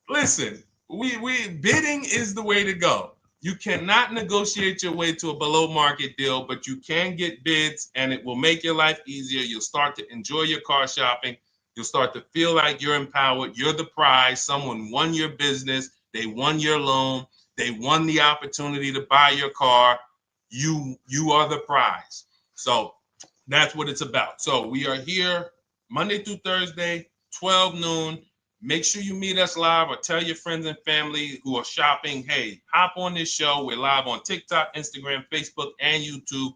listen, we bidding is the way to go. You cannot negotiate your way to a below market deal, but you can get bids and it will make your life easier. You'll start to enjoy your car shopping. You'll start to feel like you're empowered. You're the prize. Someone won your business. They won your loan. They won the opportunity to buy your car. You are the prize. So that's what it's about. So we are here Monday through Thursday, 12 noon. Make sure you meet us live or tell your friends and family who are shopping, hey, hop on this show. We're live on TikTok, Instagram, Facebook, and YouTube.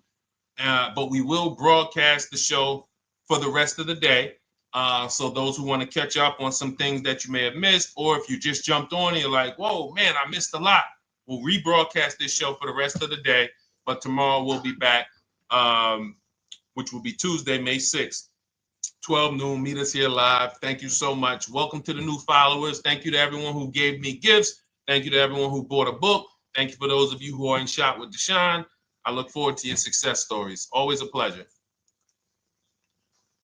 But we will broadcast the show for the rest of the day. So those who want to catch up on some things that you may have missed, or if you just jumped on and you're like, whoa, man, I missed a lot. We'll rebroadcast this show for the rest of the day. But tomorrow we'll be back, which will be Tuesday, May 6th, 12 noon. Meet us here live. Thank you so much. Welcome to the new followers. Thank you to everyone who gave me gifts. Thank you to everyone who bought a book. Thank you for those of you who are in Shop with Deshone. I look forward to your success stories. Always a pleasure.